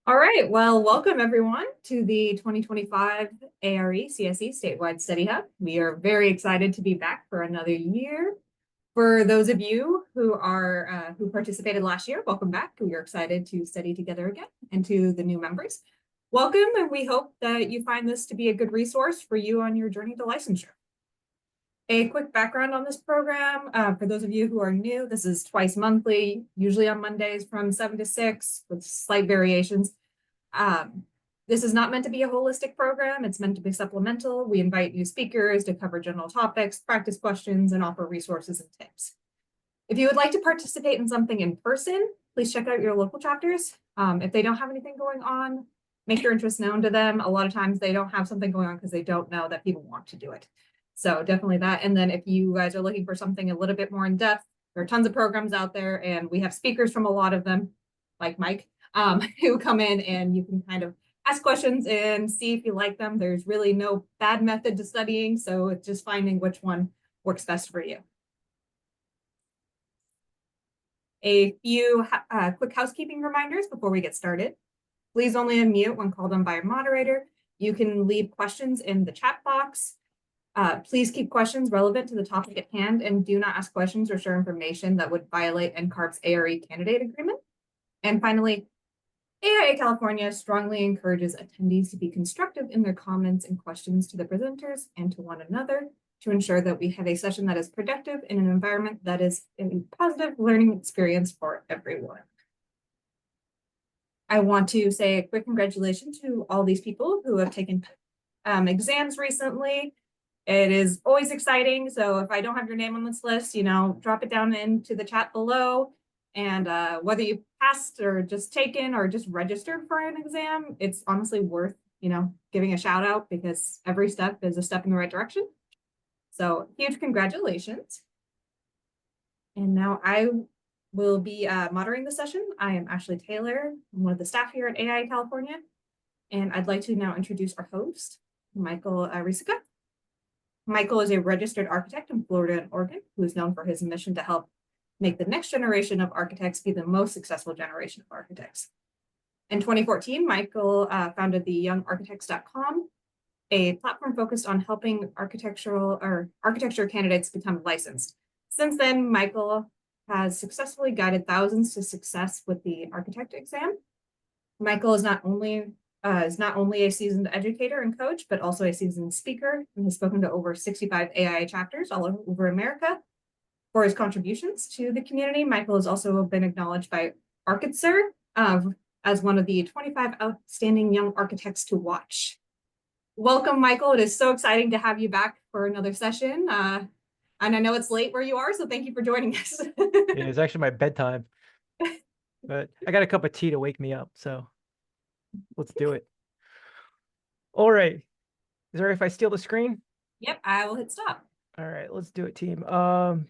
All right, well, welcome everyone to the 2025 ARE CSE Statewide Study Hub. We are very excited to be back for another year. For those of you who participated last year, welcome back. We are excited to study together again, and to the new members, welcome, and we hope that you find this to be a good resource for you on your journey to licensure. A quick background on this program, for those of you who are new, this is twice monthly, usually on Mondays from 7 to 6 with slight variations. This is not meant to be a holistic program. It's meant to be supplemental. We invite new speakers to cover general topics, practice questions, and offer resources and tips. If you would like to participate in something in person, please check out your local chapters. If they don't have anything going on, make your interest known to them. A lot of times they don't have something going on because they don't know that people want to do it. So definitely that. And then if you guys are looking for something a little bit more in depth, there are tons of programs out there, and we have speakers from a lot of them, like Mike, who come in and you can kind of ask questions and see if you like them. There's really no bad method to studying, so it's just finding which one works best for you. A few quick housekeeping reminders before we get started. Please only unmute when called on by a moderator. You can leave questions in the chat box. Please keep questions relevant to the topic at hand, and do not ask questions or share information that would violate NCARB's ARE candidate agreement. And finally, AIA California strongly encourages attendees to be constructive in their comments and questions to the presenters and to one another to ensure that we have a session that is productive in an environment that is a positive learning experience for everyone. I want to say a quick congratulations to all these people who have taken exams recently. It is always exciting. So if I don't have your name on this list, drop it down into the chat below. And whether you passed or just taken or just registered for an exam, it's honestly worth, giving a shout out, because every step is a step in the right direction. So huge congratulations. And now I will be moderating the session. I am Ashley Taylor. I'm one of the staff here at AIA California. And I'd like to now introduce our host, Michael Riscica. Michael is a registered architect in Florida and Oregon who is known for his mission to help make the next generation of architects be the most successful generation of architects. In 2014, Michael founded the youngarchitects.com, a platform focused on helping architecture candidates become licensed. Since then, Michael has successfully guided thousands to success with the architect exam. Michael is not only a seasoned educator and coach, but also a seasoned speaker, and has spoken to over 65 AIA chapters all over America. For his contributions to the community, Michael has also been acknowledged by Architecture as one of the 25 outstanding young architects to watch. Welcome, Michael. It is so exciting to have you back for another session. And I know it's late where you are, so thank you for joining us. It is actually my bedtime, but I got a cup of tea to wake me up, so let's do it. All right. Is it all right if I steal the screen? Yep, I will hit stop. All right, let's do it, team.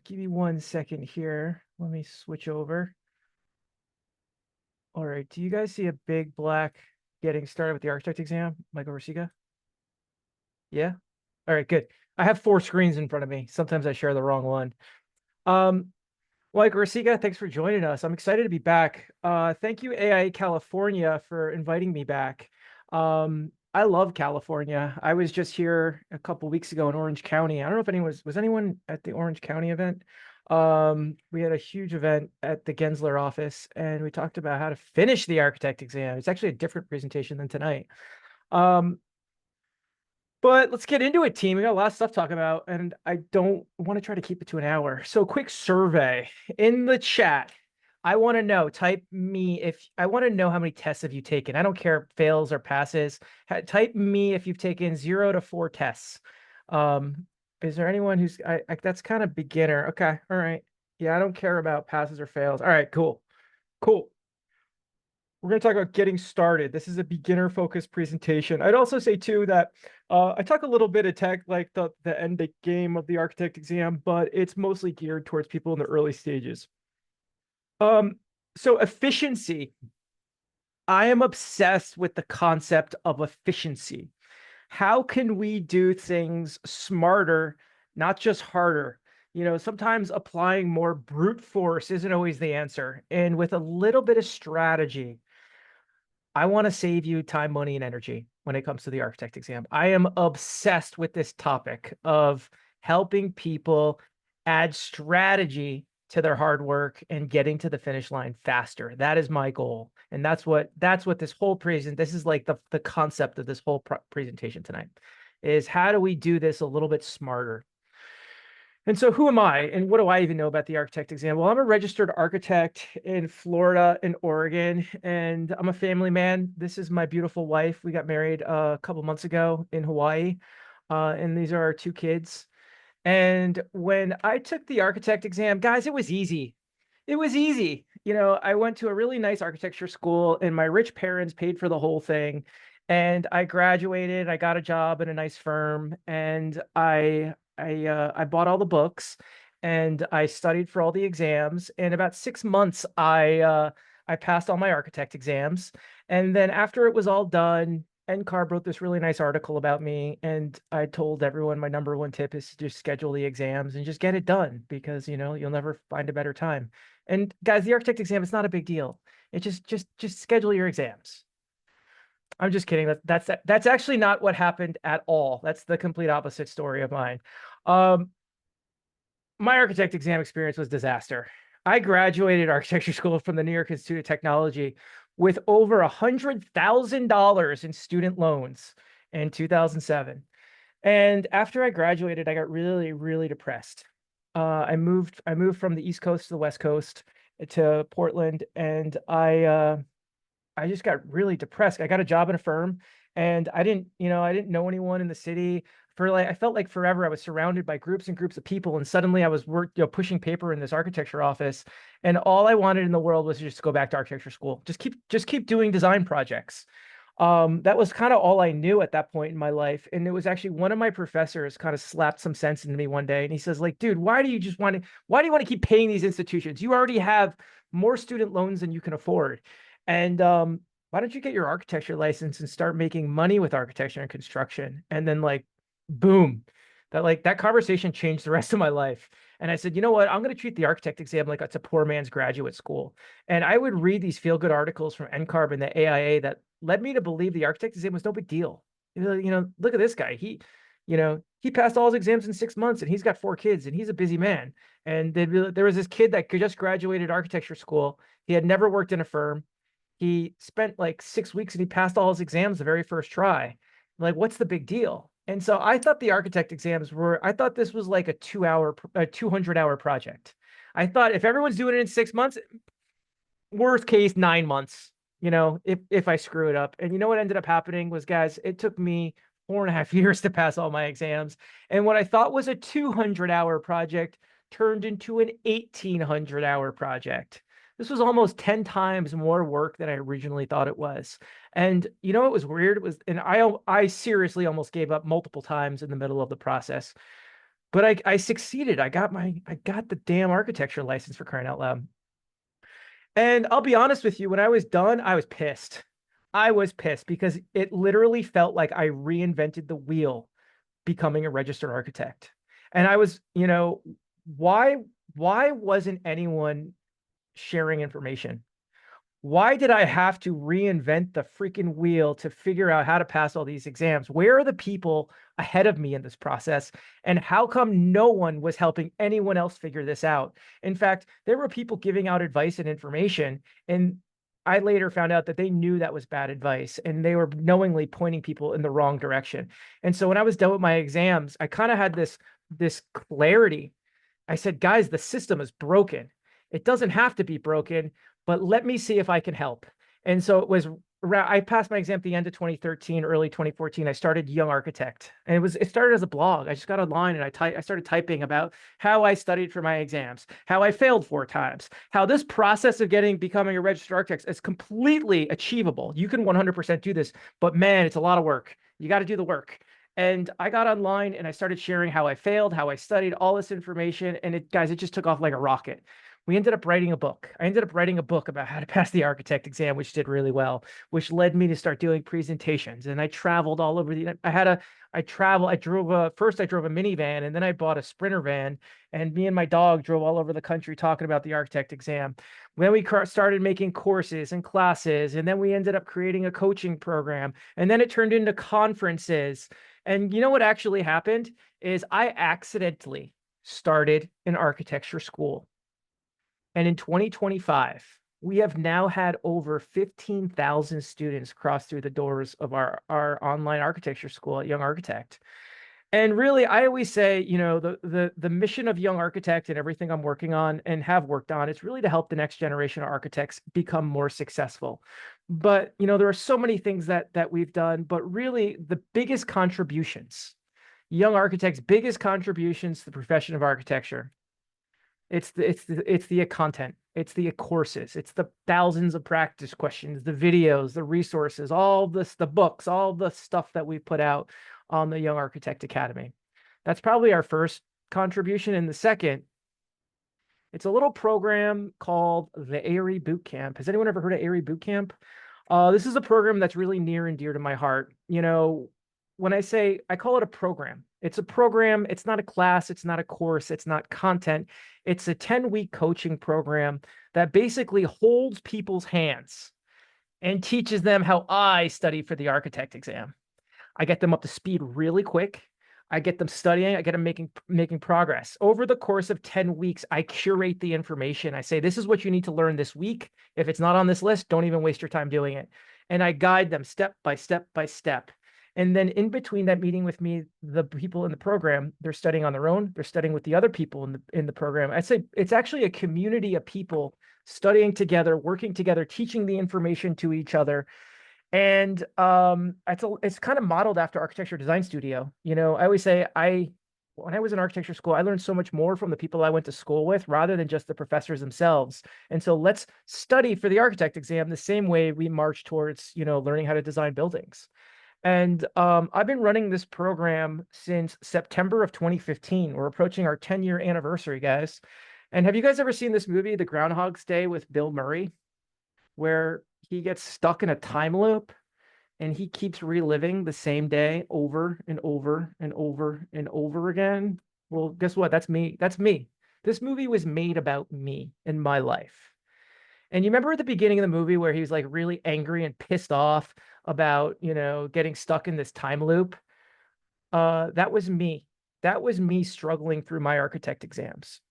Give me 1 second here. Let me switch over. All right, do you guys see a big black getting started with the architect exam, Michael Riscica? Yeah? All right, good. I have 4 screens in front of me. Sometimes I share the wrong one. Michael Riscica, thanks for joining us. I'm excited to be back. Thank you, AIA California, for inviting me back. I love California. I was just here a couple weeks ago in Orange County. I don't know if anyone was anyone at the Orange County event. We had a huge event at the Gensler office, and we talked about how to finish the architect exam. It's actually a different presentation than tonight. But let's get into it, team. We got a lot of stuff to talk about, and I don't want to try to keep it to an hour. So quick survey in the chat. I want to know, I want to know how many tests have you taken. I don't care if fails or passes. Type me if you've taken 0 to 4 tests. Is there anyone who's, that's kind of beginner. Okay. All right. Yeah. I don't care about passes or fails. All right, cool. Cool. We're going to talk about getting started. This is a beginner focused presentation. I'd also say too that I talk a little bit of tech, like the end game of the architect exam, but it's mostly geared towards people in the early stages. So efficiency. I am obsessed with the concept of efficiency. How can we do things smarter, not just harder? Sometimes applying more brute force isn't always the answer. And with a little bit of strategy, I want to save you time, money, and energy when it comes to the architect exam. I am obsessed with this topic of helping people add strategy to their hard work and getting to the finish line faster. That is my goal. And that's what this whole this is like the concept of this whole presentation tonight is how do we do this a little bit smarter? And so who am I and what do I even know about the architect exam? Well, I'm a registered architect in Florida and Oregon, and I'm a family man. This is my beautiful wife. We got married a couple months ago in Hawaii, and these are our two kids. And when I took the architect exam, guys, it was easy. It was easy. I went to a really nice architecture school and my rich parents paid for the whole thing. And I graduated, I got a job in a nice firm, and I bought all the books and I studied for all the exams. In about 6 months, I passed all my architect exams. And then after it was all done, NCARB wrote this really nice article about me, and I told everyone my number one tip is to just schedule the exams and just get it done because you'll never find a better time. And guys, the architect exam is not a big deal. It just schedule your exams. I'm just kidding. That's actually not what happened at all. That's the complete opposite story of mine. Um, my architect exam experience was disaster. I graduated architecture school from the New York Institute of Technology with over $100,000 in student loans in 2007. And after I graduated, I got really, really depressed. I moved from the East Coast to the West Coast to Portland, and I just got really depressed. I got a job in a firm and I didn't know anyone in the city for I felt like forever I was surrounded by groups and groups of people. And suddenly I was pushing paper in this architecture office. And all I wanted in the world was to just go back to architecture school. Just keep doing design projects. That was kind of all I knew at that point in my life. And it was actually one of my professors kind of slapped some sense into me one day. And he says, like, dude, why do you want to keep paying these institutions? You already have more student loans than you can afford. And why don't you get your architecture license and start making money with architecture and construction? And then boom, that conversation changed the rest of my life. And I said, you know what? I'm going to treat the architect exam like it's a poor man's graduate school. And I would read these feel-good articles from NCARB and the AIA that led me to believe the architect exam was no big deal. Look at this guy. He passed all his exams in 6 months and he's got 4 kids and he's a busy man. And there was this kid that just graduated architecture school. He had never worked in a firm. He spent 6 weeks and he passed all his exams the very first try. What's the big deal? And so I thought the architect exams I thought this was like a 200-hour project. I thought if everyone's doing it in 6 months, worst case, 9 months, if I screw it up. And you know what ended up happening was, guys, it took me 4.5 years to pass all my exams. And what I thought was a 200-hour project turned into an 1,800-hour project. This was almost 10 times more work than I originally thought it was. And what was weird and I seriously almost gave up multiple times in the middle of the process, but I succeeded. I got the damn architecture license, for crying out loud. And I'll be honest with you, when I was done, I was pissed. I was pissed because it literally felt like I reinvented the wheel becoming a registered architect. And I was, why wasn't anyone sharing information? Why did I have to reinvent the freaking wheel to figure out how to pass all these exams? Where are the people ahead of me in this process? And how come no one was helping anyone else figure this out? In fact, there were people giving out advice and information, and I later found out that they knew that was bad advice and they were knowingly pointing people in the wrong direction. And so when I was done with my exams, I kind of had this clarity. I said, guys, the system is broken. It doesn't have to be broken, but let me see if I can help. And so I passed my exam at the end of 2013, early 2014. I started Young Architect, and it started as a blog. I just got online and I started typing about how I studied for my exams, how I failed 4 times, how this process of becoming a registered architect is completely achievable. You can 100% do this, but man, it's a lot of work. You got to do the work. And I got online and I started sharing how I failed, how I studied, all this information. And guys, it just took off like a rocket. we ended up writing a book. I ended up writing a book about how to pass the architect exam, which did really well, which led me to start doing presentations. And I traveled all over first I drove a minivan, and then I bought a Sprinter van, and me and my dog drove all over the country talking about the architect exam. Then we started making courses and classes, and then we ended up creating a coaching program, and then it turned into conferences. And you know what actually happened is I accidentally started an architecture school. And in 2025, we have now had over 15,000 students cross through the doors of our online architecture school at Young Architect. And really, I always say, the mission of Young Architect and everything I'm working on and have worked on, it's really to help the next generation of architects become more successful. But, there are so many things that we've done, but really the biggest contributions, Young Architect's biggest contributions to the profession of architecture, it's the content, it's the courses, it's the thousands of practice questions, the videos, the resources, all this, the books, all the stuff that we put out on the Young Architect Academy. That's probably our first contribution. And the second, it's a little program called the ARI Bootcamp. Has anyone ever heard of ARI Bootcamp? This is a program that's really near and dear to my heart. When I call it a program, it's a program. It's not a class. It's not a course. It's not content. It's a 10-week coaching program that basically holds people's hands and teaches them how I study for the architect exam. I get them up to speed really quick. I get them studying. I get them making progress. Over the course of 10 weeks, I curate the information. I say, this is what you need to learn this week. If it's not on this list, don't even waste your time doing it. And I guide them step by step by step. And then in between that meeting with me, the people in the program, they're studying on their own. They're studying with the other people in the program. I'd say it's actually a community of people studying together, working together, teaching the information to each other. And it's kind of modeled after Architecture Design Studio. I always say when I was in architecture school, I learned so much more from the people I went to school with rather than just the professors themselves. And so let's study for the architect exam the same way we march towards, learning how to design buildings. And I've been running this program since September of 2015. We're approaching our 10-year anniversary, guys. And have you guys ever seen this movie, The Groundhog's Day, with Bill Murray, where he gets stuck in a time loop and he keeps reliving the same day over and over and over and over again? Well, guess what? That's me. That's me. This movie was made about me and my life. And you remember at the beginning of the movie where he was like really angry and pissed off about, getting stuck in this time loop? That was me. That was me struggling through my architect exams.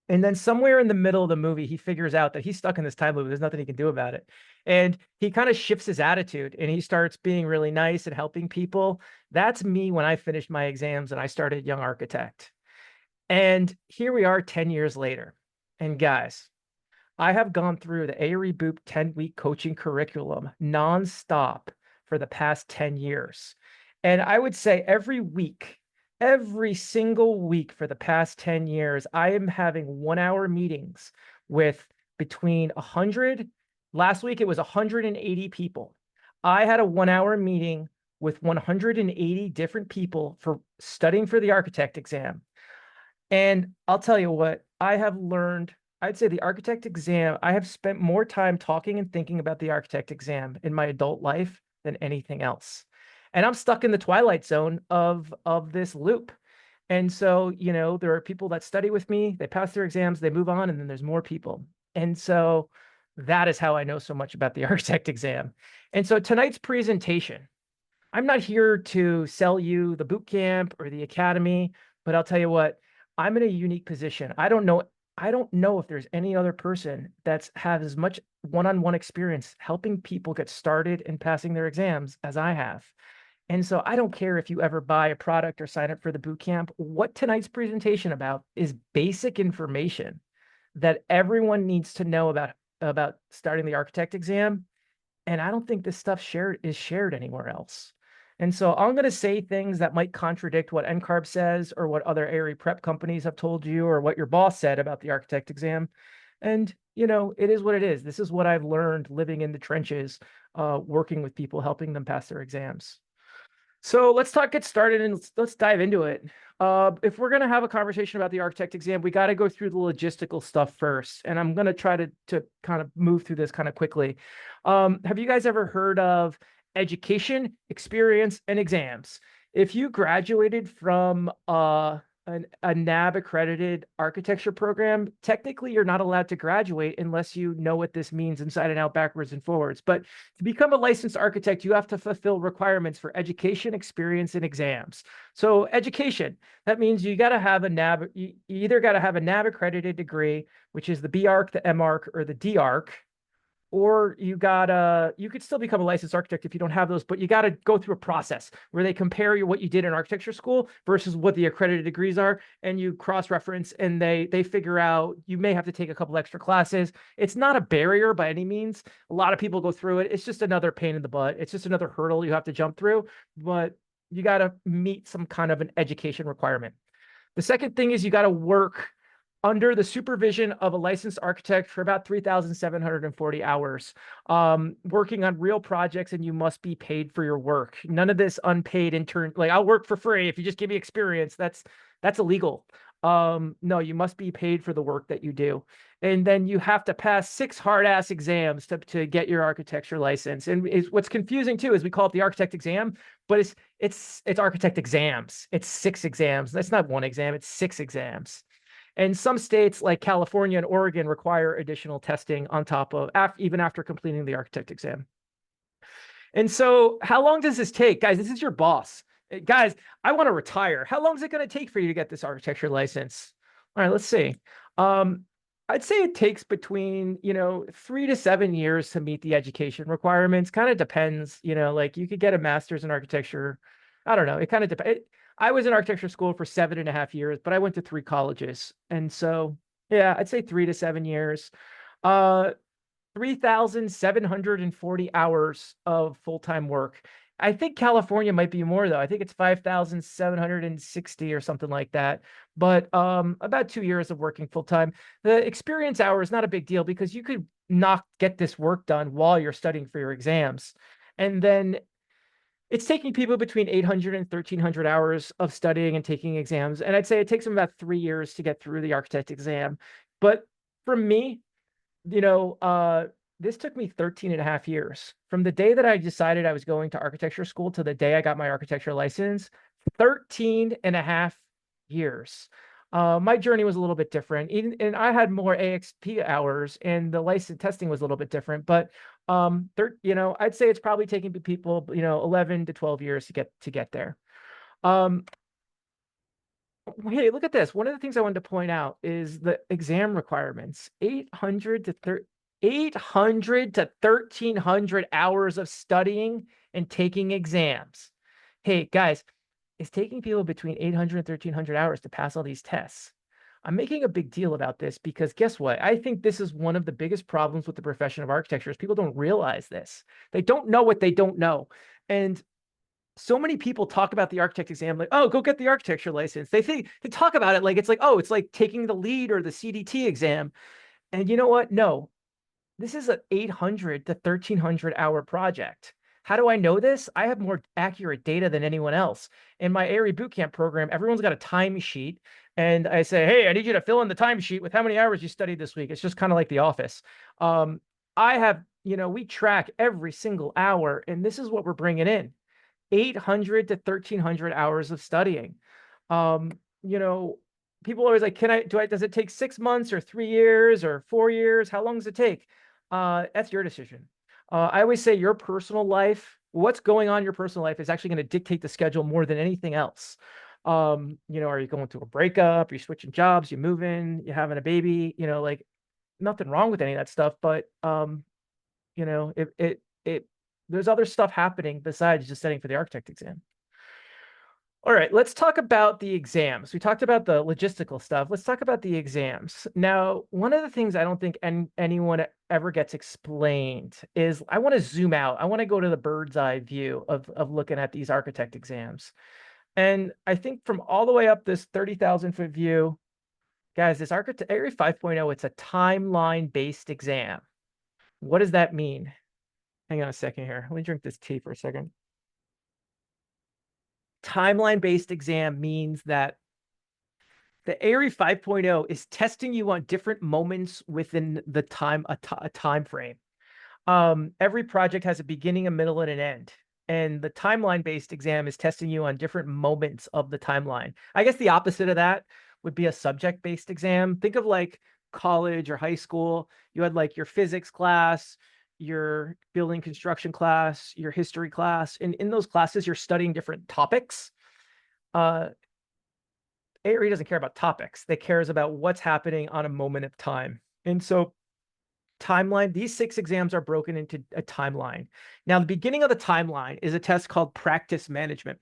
And then somewhere in the middle of the movie, he figures out that he's stuck in this time loop. There's nothing he can do about it. And he kind of shifts his attitude and he starts being really nice and helping people. That's me when I finished my exams and I started Young Architect. And here we are 10 years later. And guys, I have gone through the ARI Boot 10-week coaching curriculum nonstop for the past 10 years. And I would say every single week for the past 10 years, I am having 1-hour meetings with between 100, last week it was 180 people. I had a 1-hour meeting with 180 different people for studying for the architect exam. And I'll tell you what, I have learned, I'd say the architect exam, I have spent more time talking and thinking about the architect exam in my adult life than anything else. And I'm stuck in the twilight zone of this loop. And so, there are people that study with me, they pass their exams, they move on, and then there's more people. And so that is how I know so much about the architect exam. And so tonight's presentation, I'm not here to sell you the boot camp or the academy, but I'll tell you what, I'm in a unique position. I don't know if there's any other person that's has as much one-on-one experience helping people get started and passing their exams as I have. And so I don't care if you ever buy a product or sign up for the boot camp. What tonight's presentation about is basic information that everyone needs to know about starting the architect exam. And I don't think this stuff is shared anywhere else. And so I'm going to say things that might contradict what NCARB says or what other ARI prep companies have told you or what your boss said about the architect exam. And, it is what it is. This is what I've learned living in the trenches, working with people, helping them pass their exams. So get started and let's dive into it. If we're gonna have a conversation about the architect exam, we got to go through the logistical stuff first, and I'm gonna try to kind of move through this kind of quickly. Have you guys ever heard of education, experience, and exams? If you graduated from a NAB accredited architecture program, technically you're not allowed to graduate unless you know what this means inside and out, backwards and forwards. But to become a licensed architect, you have to fulfill requirements for education, experience, and exams. So education, that means you got to have a NAB, you either got to have a NAB accredited degree, which is the B-Arc, the M-Arc, or the D-Arc, or you could still become a licensed architect if you don't have those, but you got to go through a process where they compare what you did in architecture school versus what the accredited degrees are, and you cross-reference, and they figure out you may have to take a couple extra classes. It's not a barrier by any means. A lot of people go through it. It's just another pain in the butt. It's just another hurdle you have to jump through, but you got to meet some kind of an education requirement. The second thing is you got to work under the supervision of a licensed architect for about 3,740 hours, working on real projects, and you must be paid for your work. None of this unpaid intern, like I'll work for free if you just give me experience. That's illegal. No, you must be paid for the work that you do. And then you have to pass 6 hard-ass exams to get your architecture license. And what's confusing too is we call it the architect exam, but it's architect exams. It's 6 exams. That's not 1 exam, it's 6 exams. And some states like California and Oregon require additional testing on top of even after completing the architect exam. And so how long does this take? Guys, this is your boss. Guys, I want to retire. How long is it going to take for you to get this architecture license? All right, let's see. I'd say it takes between, 3 to 7 years to meet the education requirements. Kind of depends, like you could get a master's in architecture. I don't know. It kind of depends. I was in architecture school for 7.5 years, but I went to 3 colleges. And so, yeah, I'd say 3 to 7 years. 3,740 hours of full-time work. I think California might be more though. I think it's 5,760 or something like that. But about 2 years of working full-time. The experience hour is not a big deal because you could not get this work done while you're studying for your exams. And then it's taking people between 800 and 1,300 hours of studying and taking exams. And I'd say it takes them about 3 years to get through the architect exam. But for me, this took me 13.5 years. From the day that I decided I was going to architecture school to the day I got my architecture license, 13.5 years. My journey was a little bit different, and I had more AXP hours, and the license testing was a little bit different. But I'd say it's probably taking people 11 to 12 years to get there. Hey, look at this. One of the things I wanted to point out is the exam requirements. 800 to 1,300 hours of studying and taking exams. Hey, guys, it's taking people between 800 and 1,300 hours to pass all these tests. I'm making a big deal about this because guess what? I think this is one of the biggest problems with the profession of architecture is people don't realize this. They don't know what they don't know. And so many people talk about the architect exam like, oh, go get the architecture license. They talk about it like it's like, oh, it's like taking the lead or the CDT exam. And you know what? No, this is an 800 to 1,300 hour project. How do I know this? I have more accurate data than anyone else. In my ARI Bootcamp program, everyone's got a timesheet. And I say, hey, I need you to fill in the timesheet with how many hours you studied this week. It's just kind of like The Office. I have, we track every single hour, and this is what we're bringing in. 800 to 1,300 hours of studying. People are always like, does it take 6 months or 3 years or 4 years? How long does it take? That's your decision. I always say your personal life, what's going on in your personal life is actually going to dictate the schedule more than anything else. Are you going through a breakup? You're switching jobs, you're moving, you're having a baby, like nothing wrong with any of that stuff. But, there's other stuff happening besides just studying for the architect exam. All right, let's talk about the exams. We talked about the logistical stuff. Let's talk about the exams. Now, one of the things I don't think anyone ever gets explained is I want to zoom out. I want to go to the bird's eye view of looking at these architect exams. And I think from all the way up this 30,000-foot view, guys, this architect ARI 5.0, it's a timeline-based exam. What does that mean? Hang on a second here. Let me drink this tea for a second. timeline-based exam means that the ARI 5.0 is testing you on different moments within the a time frame. Every project has a beginning, a middle, and an end. And the timeline-based exam is testing you on different moments of the timeline. I guess the opposite of that would be a subject-based exam. Think of like college or high school. You had like your physics class, your building construction class, your history class. And in those classes, you're studying different topics. ARE doesn't care about topics. They cares about what's happening on a moment of time. And so timeline, these 6 exams are broken into a timeline. Now, the beginning of the timeline is a test called practice management,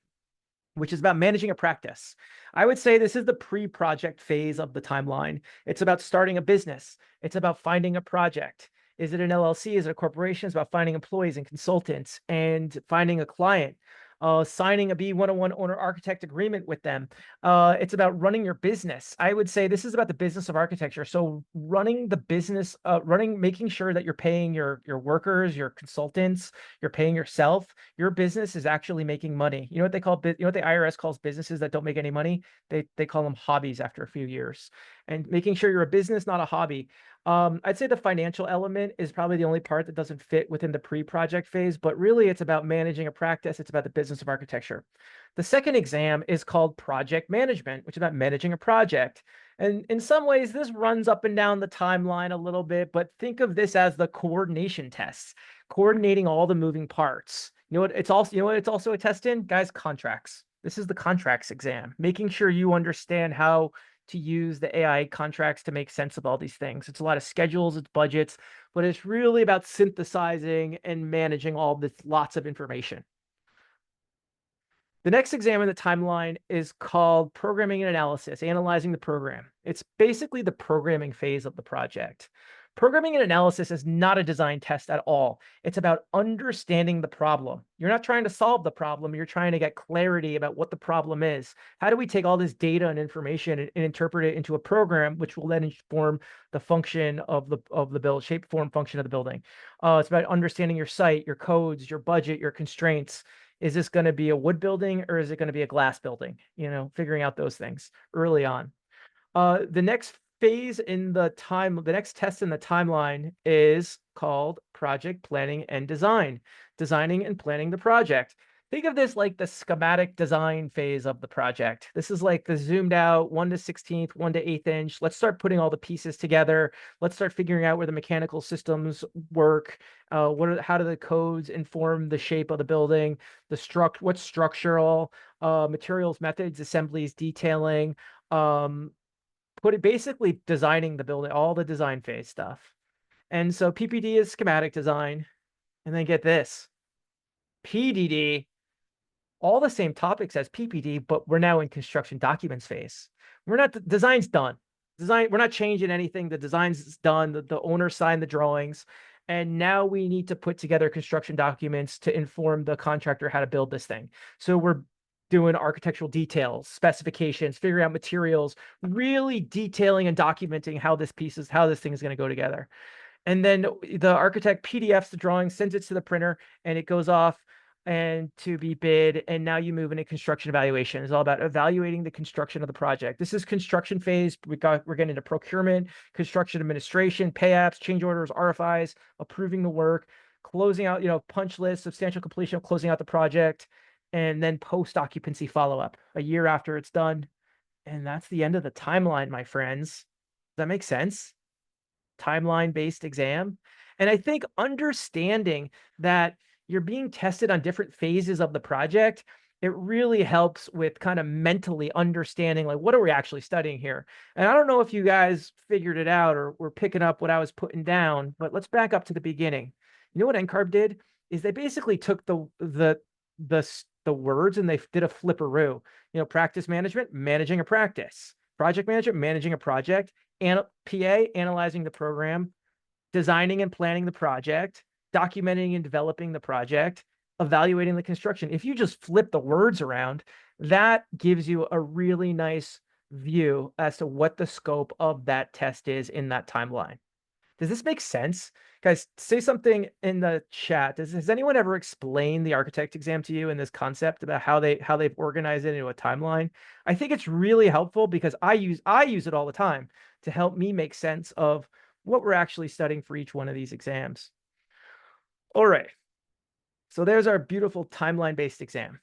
which is about managing a practice. I would say this is the pre-project phase of the timeline. It's about starting a business. It's about finding a project. Is it an LLC? Is it a corporation? It's about finding employees and consultants and finding a client. Signing a B101 owner architect agreement with them. It's about running your business. I would say this is about the business of architecture. So running the business, making sure that you're paying your workers, your consultants, you're paying yourself. Your business is actually making money. You know what they call, you know what the IRS calls businesses that don't make any money? They call them hobbies after a few years. And making sure you're a business, not a hobby. I'd say the financial element is probably the only part that doesn't fit within the pre-project phase, but really it's about managing a practice. It's about the business of architecture. The second exam is called project management, which is about managing a project. And in some ways, this runs up and down the timeline a little bit, but think of this as the coordination tests, coordinating all the moving parts. You know what it's also a test in? Guys, contracts. This is the contracts exam, making sure you understand how to use the AI contracts to make sense of all these things. It's a lot of schedules, it's budgets, but it's really about synthesizing and managing all this lots of information. The next exam in the timeline is called programming and analysis, analyzing the program. It's basically the programming phase of the project. Programming and analysis is not a design test at all. It's about understanding the problem. You're not trying to solve the problem. You're trying to get clarity about what the problem is. How do we take all this data and information and interpret it into a program, which will then inform the function of the build, shape, form, function of the building. It's about understanding your site, your codes, your budget, your constraints. Is this going to be a wood building or is it going to be a glass building? You know, figuring out those things early on. The next phase in the next test in the timeline is called project planning and design, designing and planning the project. Think of this like the schematic design phase of the project. This is like the zoomed out 1 to 16th, 1 to 8th inch. Let's start putting all the pieces together. Let's start figuring out where the mechanical systems work. How do the codes inform the shape of the building? What's structural, materials, methods, assemblies, detailing, basically designing the building, all the design phase stuff. And so PPD is schematic design. And then get this, PDD, all the same topics as PPD, but we're now in construction documents phase. The design's done. We're not changing anything. The design's done. The owner signed the drawings. And now we need to put together construction documents to inform the contractor how to build this thing. So we're doing architectural details, specifications, figuring out materials, really detailing and documenting how this thing is going to go together. And then the architect PDFs the drawing, sends it to the printer, and it goes off and to be bid. And now you move into construction evaluation. It's all about evaluating the construction of the project. This is construction phase. We're getting into procurement, construction administration, pay apps, change orders, RFIs, approving the work, closing out, punch list, substantial completion of closing out the project, and then post-occupancy follow-up a year after it's done. And that's the end of the timeline, my friends. Does that make sense? Timeline-based exam. And I think understanding that you're being tested on different phases of the project, it really helps with kind of mentally understanding, like, what are we actually studying here? And I don't know if you guys figured it out or were picking up what I was putting down, but let's back up to the beginning. You know what NCARB did is they basically took the words and they did a flipperoo. Practice management, managing a practice. Project management, managing a project. And PA, analyzing the program. Designing and planning the project. Documenting and developing the project. Evaluating the construction. If you just flip the words around, that gives you a really nice view as to what the scope of that test is in that timeline. Does this make sense? Guys, say something in the chat. Has anyone ever explained the architect exam to you in this concept about how they've organized it into a timeline? I think it's really helpful because I use it all the time to help me make sense of what we're actually studying for each one of these exams. All right. So there's our beautiful timeline-based exam.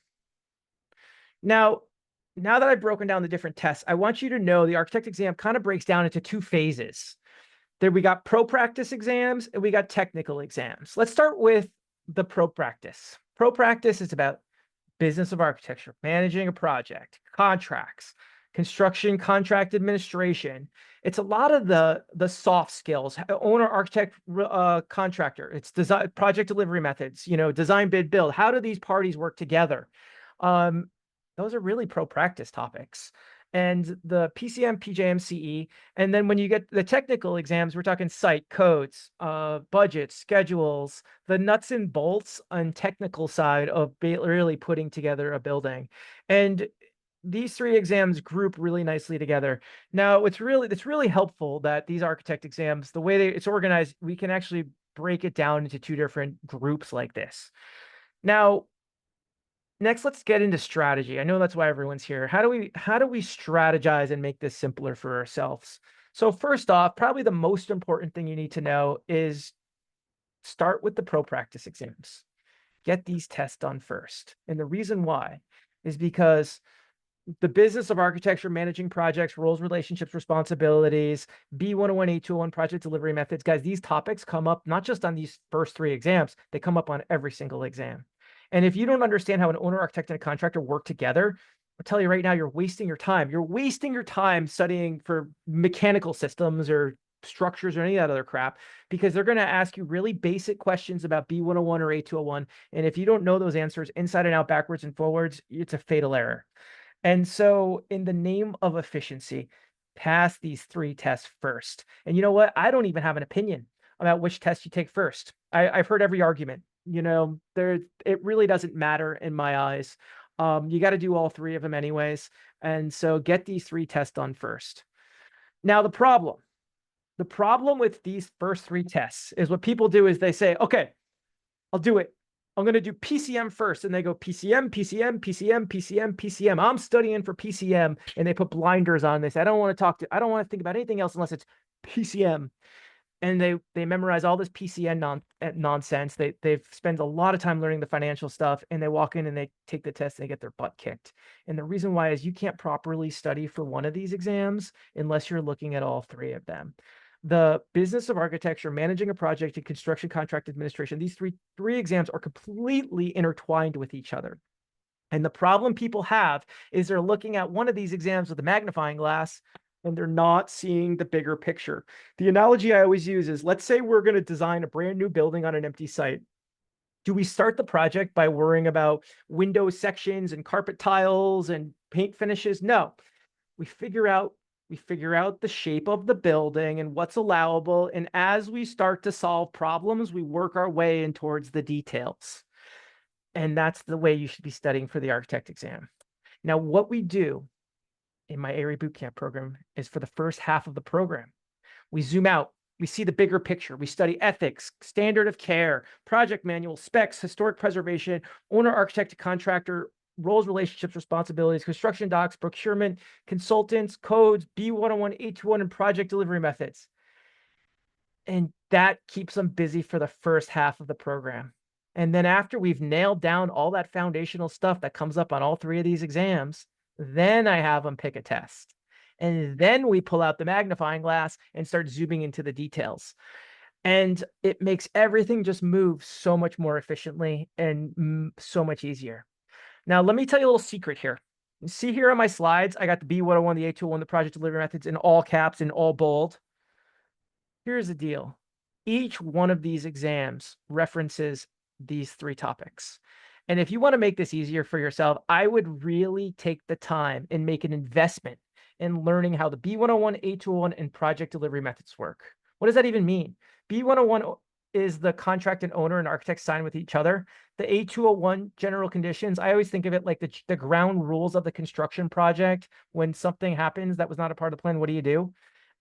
Now that I've broken down the different tests, I want you to know the architect exam kind of breaks down into two phases. There we got pro practice exams and we got technical exams. Let's start with the pro practice. Pro practice is about business of architecture, managing a project, contracts, construction contract administration. It's a lot of the soft skills, owner, architect, contractor. It's design, project delivery methods, design, bid, build. How do these parties work together? Those are really pro practice topics. And the PcM, PjM, CE. And then when you get the technical exams, we're talking site codes, budgets, schedules, the nuts and bolts on technical side of really putting together a building. And these three exams group really nicely together. Now, it's really helpful that these architect exams, the way it's organized, we can actually break it down into two different groups like this. Now, next, let's get into strategy. I know that's why everyone's here. How do we strategize and make this simpler for ourselves? So first off, probably the most important thing you need to know is start with the pro practice exams. Get these tests done first. And the reason why is because the business of architecture, managing projects, roles, relationships, responsibilities, B101, A201, project delivery methods. Guys, these topics come up not just on these first three exams, they come up on every single exam. And if you don't understand how an owner, architect, and a contractor work together, I'll tell you right now, you're wasting your time. You're wasting your time studying for mechanical systems or structures or any of that other crap, because they're going to ask you really basic questions about B101 or A201. And if you don't know those answers inside and out, backwards and forwards, it's a fatal error. And so in the name of efficiency, pass these three tests first. And you know what? I don't even have an opinion about which test you take first. I've heard every argument. It really doesn't matter in my eyes. You got to do all three of them anyways. And so get these three tests done first. Now, the problem with these first three tests is what people do is they say, okay, I'll do it. I'm going to do PcM first. And they go PcM, PcM, PcM, PcM, PcM. I'm studying for PcM. And they put blinders on this. I don't want to think about anything else unless it's PcM. And they memorize all this PcM nonsense. They've spent a lot of time learning the financial stuff, and they walk in and they take the test and they get their butt kicked. And the reason why is you can't properly study for one of these exams unless you're looking at all three of them. The business of architecture, managing a project, and construction contract administration, these three exams are completely intertwined with each other. And the problem people have is they're looking at one of these exams with a magnifying glass and they're not seeing the bigger picture. The analogy I always use is, let's say we're going to design a brand new building on an empty site. Do we start the project by worrying about window sections and carpet tiles and paint finishes? No. We figure out the shape of the building and what's allowable. And as we start to solve problems, we work our way in towards the details. And that's the way you should be studying for the architect exam. Now, what we do in my ARE Bootcamp program is for the first half of the program, we zoom out, we see the bigger picture. We study ethics, standard of care, project manual, specs, historic preservation, owner, architect, contractor, roles, relationships, responsibilities, construction docs, procurement, consultants, codes, B101, A201, and project delivery methods. And that keeps them busy for the first half of the program. And then after we've nailed down all that foundational stuff that comes up on all three of these exams, then I have them pick a test. And then we pull out the magnifying glass and start zooming into the details. And it makes everything just move so much more efficiently and so much easier. Now, let me tell you a little secret here. You see here on my slides, I got the B101, the A201, the project delivery methods in all caps and all bold. Here's the deal. Each one of these exams references these three topics. And if you want to make this easier for yourself, I would really take the time and make an investment in learning how the B101, A201, and project delivery methods work. What does that even mean? B101 is the contract and owner and architect sign with each other. The A201 general conditions, I always think of it like the ground rules of the construction project. When something happens that was not a part of the plan, what do you do?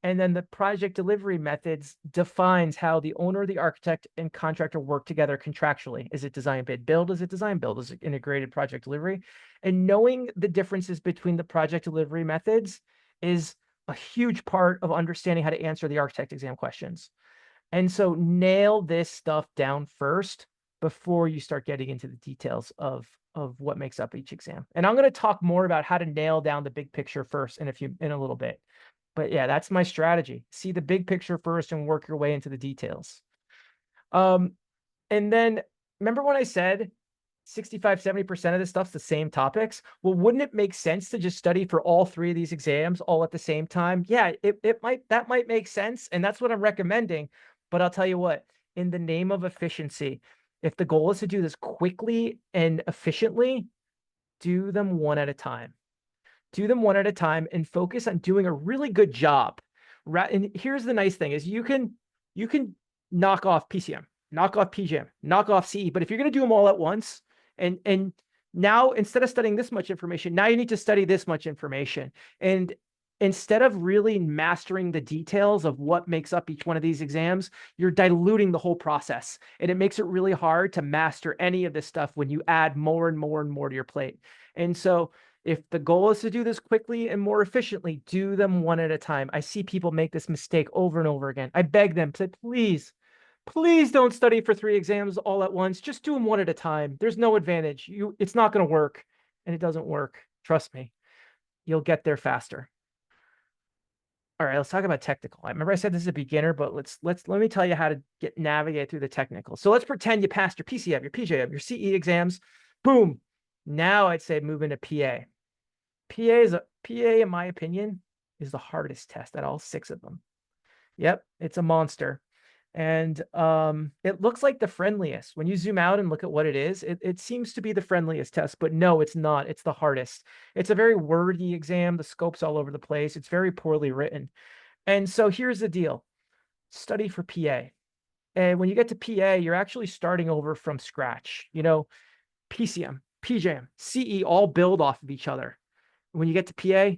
And then the project delivery methods defines how the owner, the architect, and contractor work together contractually. Is it design bid build? Is it design build? Is it integrated project delivery? And knowing the differences between the project delivery methods is a huge part of understanding how to answer the architect exam questions. And so nail this stuff down first before you start getting into the details of what makes up each exam. And I'm going to talk more about how to nail down the big picture first in a little bit. But yeah, that's my strategy. See the big picture first and work your way into the details. And then remember when I said 65, 70% of this stuff's the same topics? Well, wouldn't it make sense to just study for all three of these exams all at the same time? Yeah, that might make sense. And that's what I'm recommending. But I'll tell you what, in the name of efficiency, if the goal is to do this quickly and efficiently, do them one at a time. Do them one at a time and focus on doing a really good job. And here's the nice thing is you can knock off PcM, knock off PjM, knock off CE. But if you're going to do them all at once, and now instead of studying this much information, now you need to study this much information. And instead of really mastering the details of what makes up each one of these exams, you're diluting the whole process. And it makes it really hard to master any of this stuff when you add more and more and more to your plate. And so if the goal is to do this quickly and more efficiently, do them one at a time. I see people make this mistake over and over again. I beg them, say, please, please don't study for 3 exams all at once. Just do them one at a time. There's no advantage. It's not going to work, and it doesn't work. Trust me. You'll get there faster. All right, let's talk about technical. I remember I said this is a beginner, but let me tell you how to navigate through the technical. So let's pretend you passed your PcM, your PjM, your CE exams. Boom. Now I'd say move into PA. PA, in my opinion, is the hardest test at all 6 of them. Yep, it's a monster. And it looks like the friendliest. When you zoom out and look at what it is, it seems to be the friendliest test, but no, it's not. It's the hardest. It's a very wordy exam. The scope's all over the place. It's very poorly written. And so here's the deal. Study for PA. And when you get to PA, you're actually starting over from scratch. You know, PcM, PjM, CE all build off of each other. When you get to PA,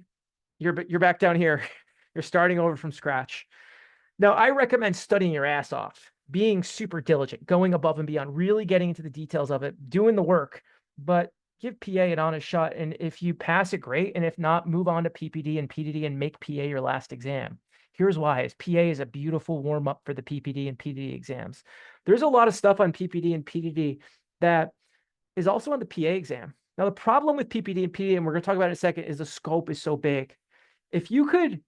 you're back down here. You're starting over from scratch. Now, I recommend studying your ass off, being super diligent, going above and beyond, really getting into the details of it, doing the work, but give PA an honest shot. And if you pass it, great. And if not, move on to PPD and PDD and make PA your last exam. Here's why, is PA is a beautiful warm-up for the PPD and PDD exams. There's a lot of stuff on PPD and PDD that is also on the PA exam. Now, the problem with PPD and PDD, and we're going to talk about it in a second, is the scope is so big. If you could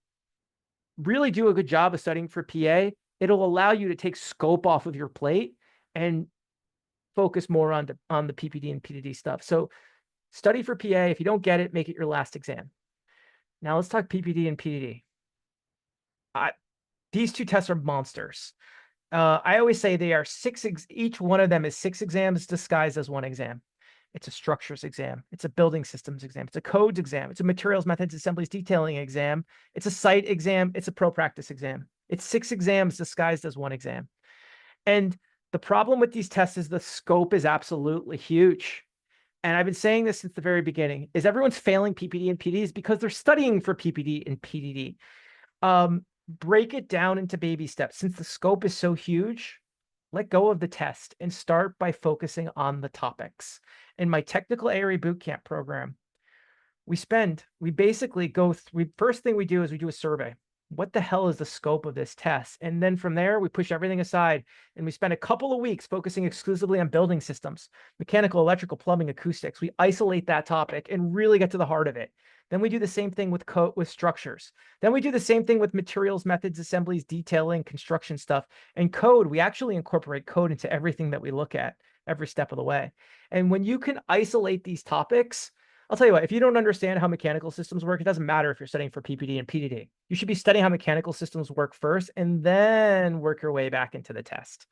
really do a good job of studying for PA, it'll allow you to take scope off of your plate and focus more on the PPD and PDD stuff. So study for PA. If you don't get it, make it your last exam. Now let's talk PPD and PDD. These 2 tests are monsters. I always say they are each one of them is 6 exams disguised as 1 exam. It's a structures exam. It's a building systems exam. It's a codes exam. It's a materials, methods, assemblies, detailing exam. It's a site exam. It's a pro practice exam. It's 6 exams disguised as 1 exam. And the problem with these tests is the scope is absolutely huge. And I've been saying this since the very beginning, is everyone's failing PPD and PDDs because they're studying for PPD and PDD. Break it down into baby steps. Since the scope is so huge, let go of the test and start by focusing on the topics. In my technical ARE bootcamp program, we basically first thing we do is we do a survey. What the hell is the scope of this test? And then from there, we push everything aside and we spend a couple of weeks focusing exclusively on building systems, mechanical, electrical, plumbing, acoustics. We isolate that topic and really get to the heart of it. Then we do the same thing with structures. Then we do the same thing with materials, methods, assemblies, detailing, construction stuff. And code, we actually incorporate code into everything that we look at every step of the way. And when you can isolate these topics, I'll tell you what, if you don't understand how mechanical systems work, it doesn't matter if you're studying for PPD and PDD. You should be studying how mechanical systems work first and then work your way back into the test.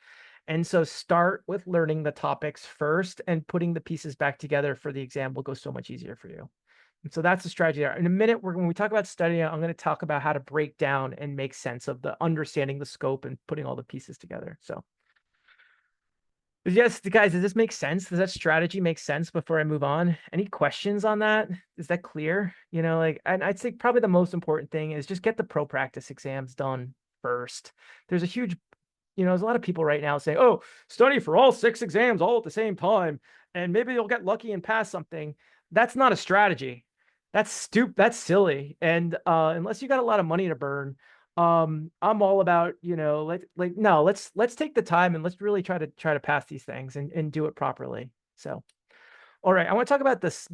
And so start with learning the topics first, and putting the pieces back together for the exam will go so much easier for you. And so that's the strategy there. In a minute, when we talk about studying, I'm going to talk about how to break down and make sense of the understanding the scope and putting all the pieces together. So Yes, guys, does this make sense? Does that strategy make sense before I move on? Any questions on that? Is that clear? Like, and I'd say probably the most important thing is just get the pro practice exams done first. There's a huge, there's a lot of people right now saying, oh, study for all 6 exams all at the same time, and maybe you'll get lucky and pass something. That's not a strategy. That's stupid. That's silly. And unless you got a lot of money to burn, I'm all about, no, let's take the time and let's really try to pass these things and do it properly. So, all right, I want to talk about this.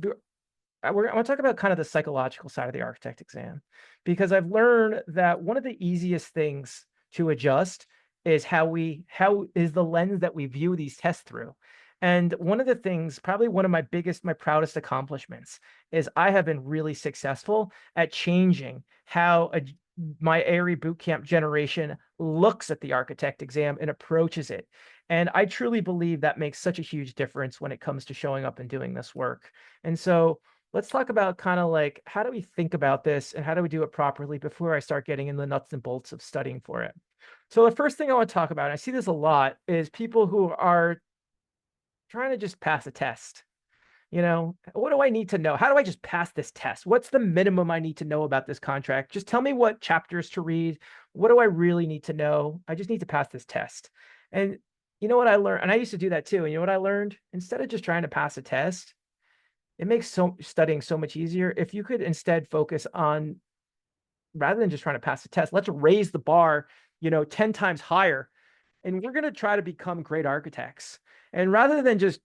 I want to talk about kind of the psychological side of the architect exam, because I've learned that one of the easiest things to adjust is how is the lens that we view these tests through. And one of the things, probably one of my proudest accomplishments, is I have been really successful at changing how my ARI bootcamp generation looks at the architect exam and approaches it. And I truly believe that makes such a huge difference when it comes to showing up and doing this work. And so let's talk about kind of like, how do we think about this and how do we do it properly before I start getting in the nuts and bolts of studying for it? So the first thing I want to talk about, and I see this a lot, is people who are trying to just pass a test. What do I need to know? How do I just pass this test? What's the minimum I need to know about this contract? Just tell me what chapters to read. What do I really need to know? I just need to pass this test. And you know what I learned? And I used to do that too. And you know what I learned? Instead of just trying to pass a test, it makes studying so much easier if you could instead focus on, rather than just trying to pass the test, let's raise the bar, 10 times higher. And we're going to try to become great architects. And rather than just,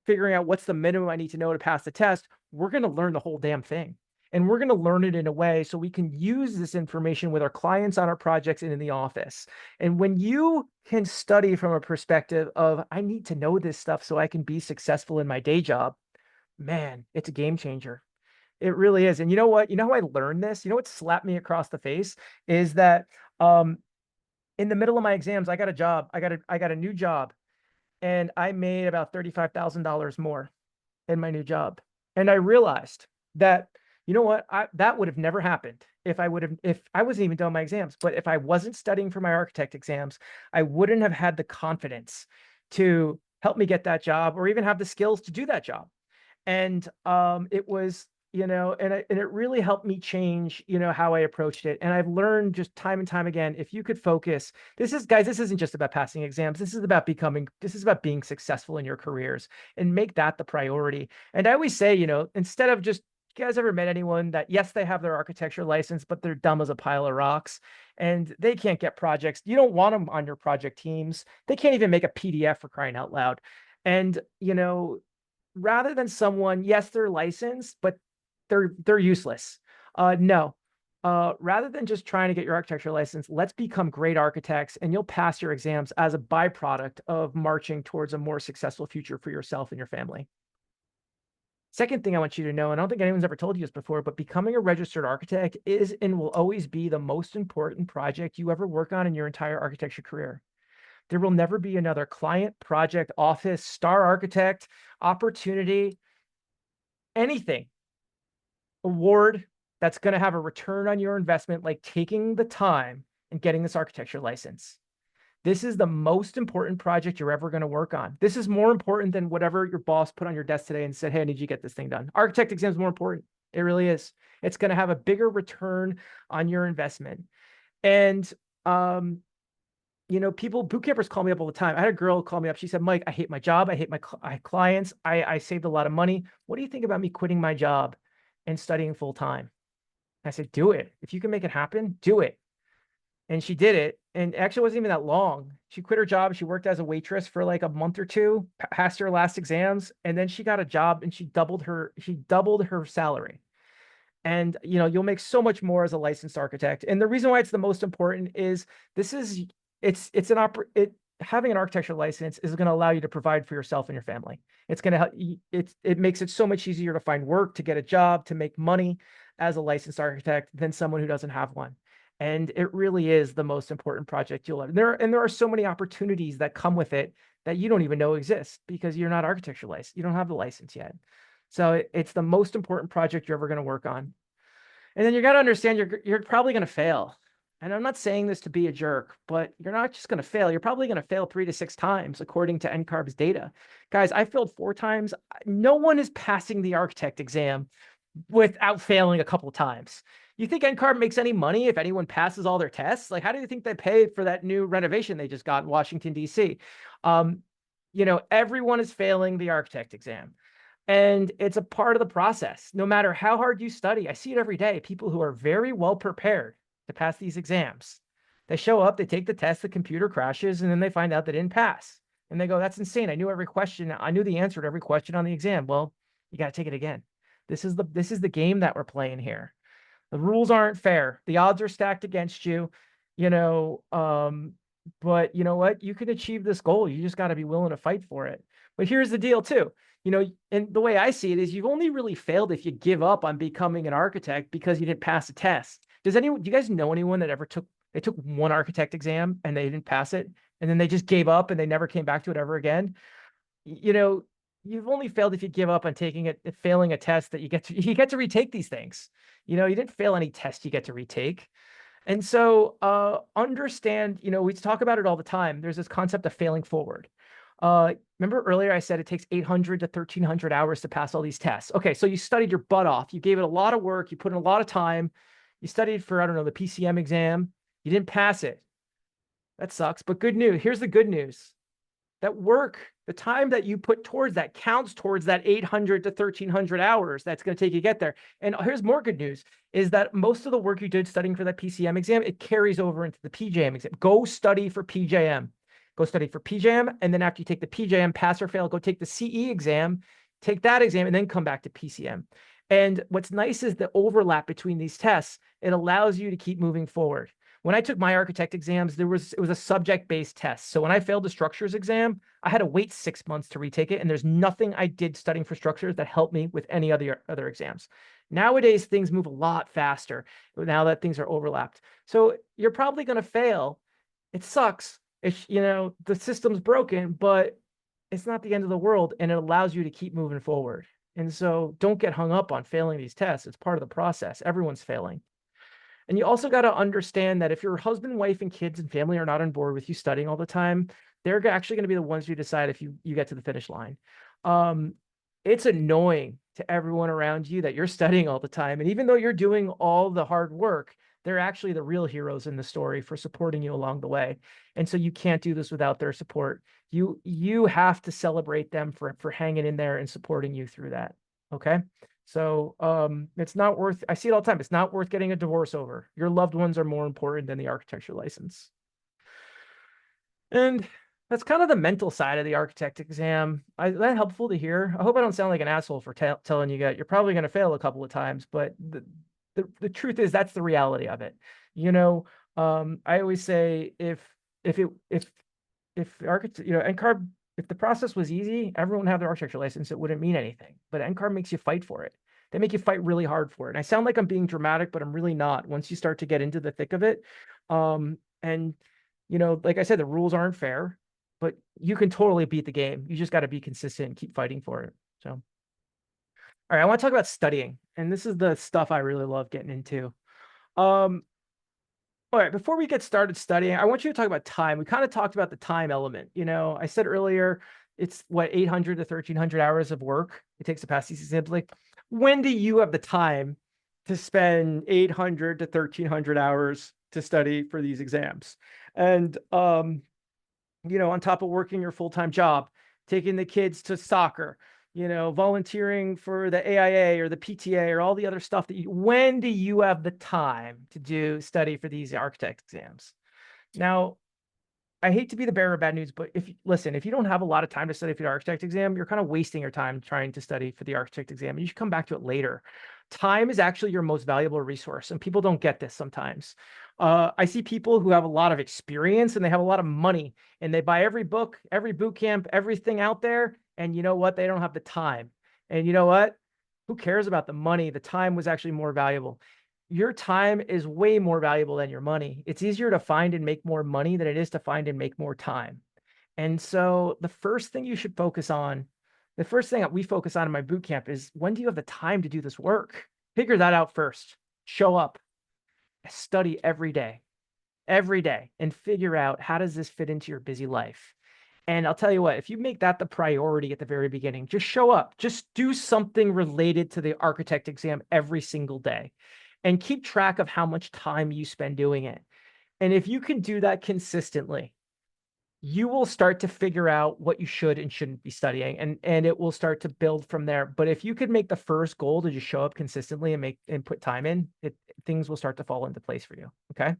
figuring out what's the minimum I need to know to pass the test, we're going to learn the whole damn thing. And we're going to learn it in a way so we can use this information with our clients on our projects and in the office. And when you can study from a perspective of, I need to know this stuff so I can be successful in my day job, man, it's a game changer. It really is. And you know what? You know how I learned this? You know what slapped me across the face is that in the middle of my exams, I got a job. I got a new job, and I made about $35,000 more in my new job. And I realized that, you know what? That would have never happened if I wasn't even done my exams. But if I wasn't studying for my architect exams, I wouldn't have had the confidence to help me get that job or even have the skills to do that job. And it was, and it really helped me change, how I approached it. And I've learned just time and time again, if you could focus, guys, this isn't just about passing exams. This is about being successful in your careers, and make that the priority. And I always say, instead of just, you guys ever met anyone that, yes, they have their architecture license, but they're dumb as a pile of rocks and they can't get projects? You don't want them on your project teams. They can't even make a PDF, for crying out loud. And, rather than someone, yes, they're licensed, but they're useless. No. Rather than just trying to get your architecture license, let's become great architects, and you'll pass your exams as a byproduct of marching towards a more successful future for yourself and your family. Second thing I want you to know, and I don't think anyone's ever told you this before, but becoming a registered architect is and will always be the most important project you ever work on in your entire architecture career. There will never be another client, project, office, star architect, opportunity, anything, award that's going to have a return on your investment like taking the time and getting this architecture license. This is the most important project you're ever going to work on. This is more important than whatever your boss put on your desk today and said, hey, I need you to get this thing done. Architect exam is more important. It really is. It's going to have a bigger return on your investment. And boot campers call me up all the time. I had a girl call me up. She said, Mike, I hate my job. I hate my clients. I saved a lot of money. What do you think about me quitting my job and studying full time? I said, do it. If you can make it happen, do it. And she did it. And actually, it wasn't even that long. She quit her job. She worked as a waitress for like a month or two, passed her last exams, and then she got a job and she doubled her salary. And you'll make so much more as a licensed architect. And the reason why it's the most important is having an architecture license is going to allow you to provide for yourself and your family. It's going to help. It makes it so much easier to find work, to get a job, to make money as a licensed architect than someone who doesn't have one. And it really is the most important project you'll ever. There are so many opportunities that come with it that you don't even know exist because you're not architecture licensed. You don't have the license yet. So it's the most important project you're ever going to work on. And then you got to understand you're probably going to fail. and I'm not saying this to be a jerk, but you're not just going to fail. You're probably going to fail 3 to 6 times, according to NCARB's data. Guys, I failed 4 times. No one is passing the architect exam without failing a couple of times. You think NCARB makes any money if anyone passes all their tests? Like, how do you think they pay for that new renovation they just got in Washington, D.C.? Everyone is failing the architect exam. And it's a part of the process. No matter how hard you study, I see it every day. People who are very well prepared to pass these exams. They show up, they take the test, the computer crashes, and then they find out they didn't pass. And they go, that's insane. I knew every question. I knew the answer to every question on the exam. Well, you got to take it again. This is the game that we're playing here. The rules aren't fair. The odds are stacked against you, but you know what? You can achieve this goal. You just got to be willing to fight for it. But here's the deal too. And the way I see it is you've only really failed if you give up on becoming an architect because you didn't pass a test. Do you guys know anyone that they took one architect exam and they didn't pass it, and then they just gave up and they never came back to it ever again? You've only failed if you give up on failing a test that you get to retake these things. You didn't fail any test you get to retake. And so understand, we talk about it all the time. There's this concept of failing forward. Remember earlier I said it takes 800 to 1,300 hours to pass all these tests. Okay, so you studied your butt off. You gave it a lot of work. You put in a lot of time. You studied for, I don't know, the PcM exam. You didn't pass it. That sucks. But good news. Here's the good news. That work, the time that you put towards that counts towards that 800 to 1,300 hours that's going to take you to get there. And here's more good news, is that most of the work you did studying for that PcM exam, it carries over into the PjM exam. Go study for PjM. Go study for PjM, and then after you take the PjM, pass or fail, go take the CE exam, take that exam, and then come back to PcM. And what's nice is the overlap between these tests. It allows you to keep moving forward. When I took my architect exams, it was a subject-based test. So when I failed the structures exam, I had to wait 6 months to retake it. And there's nothing I did studying for structures that helped me with any other exams. Nowadays, things move a lot faster now that things are overlapped. So you're probably going to fail. It sucks. The system's broken, but it's not the end of the world. And it allows you to keep moving forward. And so don't get hung up on failing these tests. It's part of the process. Everyone's failing. And you also got to understand that if your husband, wife, and kids and family are not on board with you studying all the time, they're actually going to be the ones who decide if you get to the finish line. It's annoying to everyone around you that you're studying all the time. And even though you're doing all the hard work, they're actually the real heroes in the story for supporting you along the way. And so you can't do this without their support. You have to celebrate them for hanging in there and supporting you through that. Okay. So it's not worth, I see it all the time. It's not worth getting a divorce over. Your loved ones are more important than the architecture license. And that's kind of the mental side of the architect exam. Is that helpful to hear? I hope I don't sound like an asshole for telling you that you're probably going to fail a couple of times, but the truth is that's the reality of it. I always say if NCARB, if the process was easy, everyone would have their architecture license, it wouldn't mean anything. But NCARB makes you fight for it. They make you fight really hard for it. And I sound like I'm being dramatic, but I'm really not once you start to get into the thick of it. Like I said, the rules aren't fair, but you can totally beat the game. You just got to be consistent and keep fighting for it. So, all right, I want to talk about studying. And this is the stuff I really love getting into. All right, before we get started studying, I want you to talk about time. We kind of talked about the time element. I said earlier, it's 800 to 1,300 hours of work it takes to pass these exams. Like, when do you have the time to spend 800 to 1,300 hours to study for these exams? And, on top of working your full-time job, taking the kids to soccer, volunteering for the AIA or the PTA or all the other stuff when do you have the time to study for these architect exams? Now, I hate to be the bearer of bad news, but if you don't have a lot of time to study for the architect exam, you're kind of wasting your time trying to study for the architect exam. And you should come back to it later. Time is actually your most valuable resource, and people don't get this sometimes. I see people who have a lot of experience and they have a lot of money and they buy every book, every boot camp, everything out there. And you know what? They don't have the time. And you know what? Who cares about the money? The time was actually more valuable. Your time is way more valuable than your money. It's easier to find and make more money than it is to find and make more time. And so the first thing you should focus on, the first thing that we focus on in my boot camp is, when do you have the time to do this work? Figure that out first. Show up. Study every day. every day and figure out how does this fit into your busy life. And I'll tell you what, if you make that the priority at the very beginning, just show up, just do something related to the architect exam every single day and keep track of how much time you spend doing it. And if you can do that consistently, you will start to figure out what you should and shouldn't be studying, and it will start to build from there. But if you could make the first goal to just show up consistently and put time in, things will start to fall into place for you. Okay.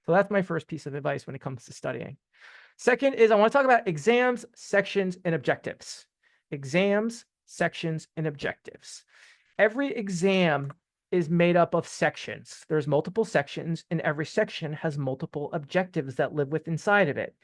So that's my first piece of advice when it comes to studying. Second is I want to talk about exams, sections, and objectives. Exams, sections, and objectives. Every exam is made up of sections. There's multiple sections, and every section has multiple objectives that live within inside of it.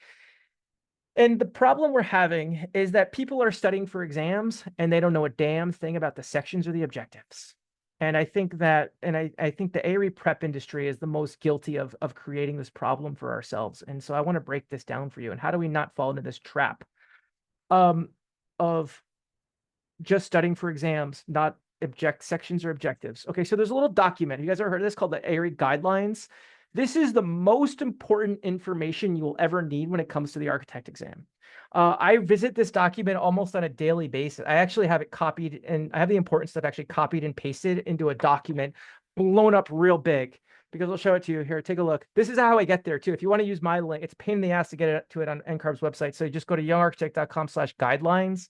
And the problem we're having is that people are studying for exams and they don't know a damn thing about the sections or the objectives. And I think that, I think the ARE prep industry is the most guilty of creating this problem for ourselves. And so I want to break this down for you. And how do we not fall into this trap of just studying for exams, not sections or objectives? Okay, so there's a little document. You guys ever heard of this called the ARE guidelines? This is the most important information you will ever need when it comes to the architect exam. I visit this document almost on a daily basis. I actually have it copied, and I have the important stuff actually copied and pasted into a document blown up real big, because I'll show it to you here. Take a look. This is how I get there too. If you want to use my link, it's a pain in the ass to get to it on NCARB's website. So you just go to youngarchitect.com/guidelines.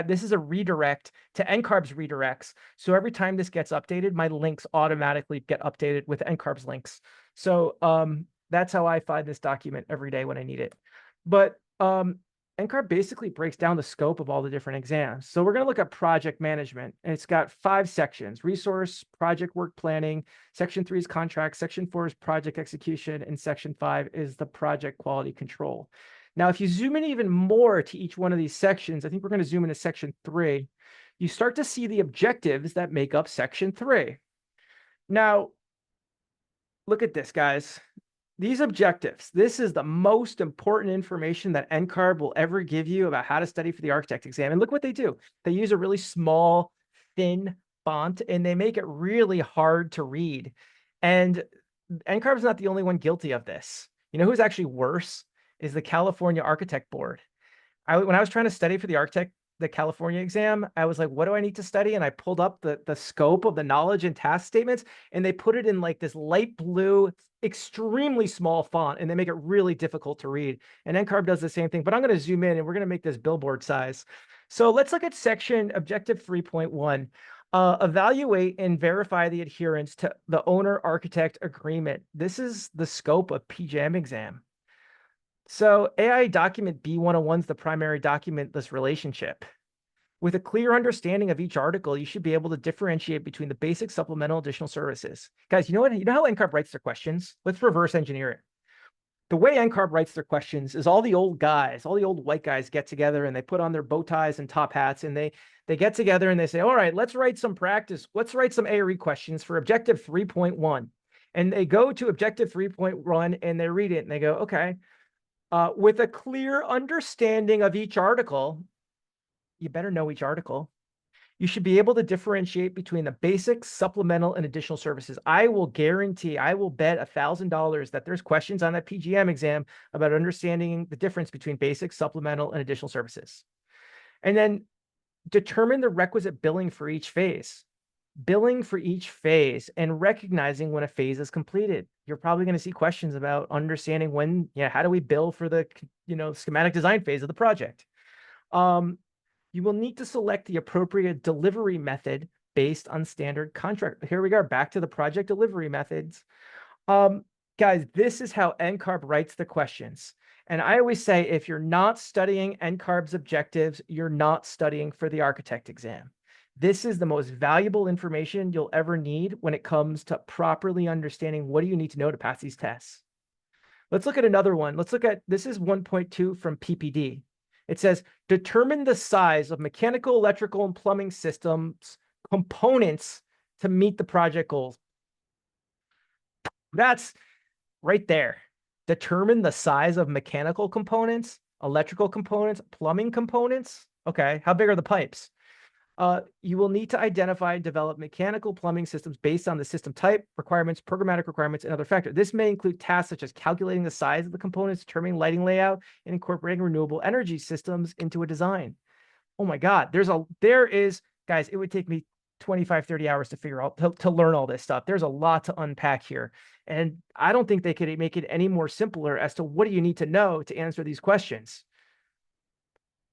This is a redirect to NCARB's redirects. So every time this gets updated, my links automatically get updated with NCARB's links. So that's how I find this document every day when I need it. But NCARB basically breaks down the scope of all the different exams. So we're going to look at project management. And it's got 5 sections: resource, project work planning. Section 3 is contract. Section 4 is project execution. And Section 5 is the project quality control. Now, if you zoom in even more to each one of these sections, I think we're going to zoom into Section 3, you start to see the objectives that make up Section 3. Now, look at this, guys. These objectives, this is the most important information that NCARB will ever give you about how to study for the architect exam. And look what they do. They use a really small, thin font, and they make it really hard to read. And NCARB is not the only one guilty of this. You know who's actually worse? Is the California Architect Board. When I was trying to study for the California exam, I was like, what do I need to study? And I pulled up the scope of the knowledge and task statements, and they put it in like this light blue, extremely small font, and they make it really difficult to read. And NCARB does the same thing, but I'm going to zoom in and we're going to make this billboard size. So let's look at section objective 3.1. Evaluate and verify the adherence to the owner-architect agreement. This is the scope of PjM exam. So AI document B101 is the primary document this relationship. With a clear understanding of each article, you should be able to differentiate between the basic, supplemental, additional services. Guys, you know what? You know how NCARB writes their questions? Let's reverse engineer it. The way NCARB writes their questions is all the old guys, all the old white guys get together and they put on their bow ties and top hats, and they get together and they say, all right, let's write some practice. Let's write some ARE questions for objective 3.1. And they go to objective 3.1 and they read it and they go, okay, with a clear understanding of each article, you better know each article. You should be able to differentiate between the basic, supplemental, and additional services. I will guarantee, I will bet $1,000 that there's questions on that PjM exam about understanding the difference between basic, supplemental, and additional services. And then determine the requisite billing for each phase. Billing for each phase and recognizing when a phase is completed. You're probably going to see questions about understanding when, how do we bill for the, schematic design phase of the project. You will need to select the appropriate delivery method based on standard contract. Here we go, back to the project delivery methods. Guys, this is how NCARB writes the questions. And I always say, if you're not studying NCARB's objectives, you're not studying for the architect exam. This is the most valuable information you'll ever need when it comes to properly understanding what do you need to know to pass these tests. Let's look at another one. Let's look at, this is 1.2 from PPD. It says, determine the size of mechanical, electrical, and plumbing systems components to meet the project goals. That's right there. Determine the size of mechanical components, electrical components, plumbing components. Okay, how big are the pipes? You will need to identify and develop mechanical plumbing systems based on the system type, requirements, programmatic requirements, and other factors. This may include tasks such as calculating the size of the components, determining lighting layout, and incorporating renewable energy systems into a design. Oh my God, there is, guys, it would take me 25, 30 hours to figure out, to learn all this stuff. There's a lot to unpack here. And I don't think they could make it any more simpler as to what do you need to know to answer these questions.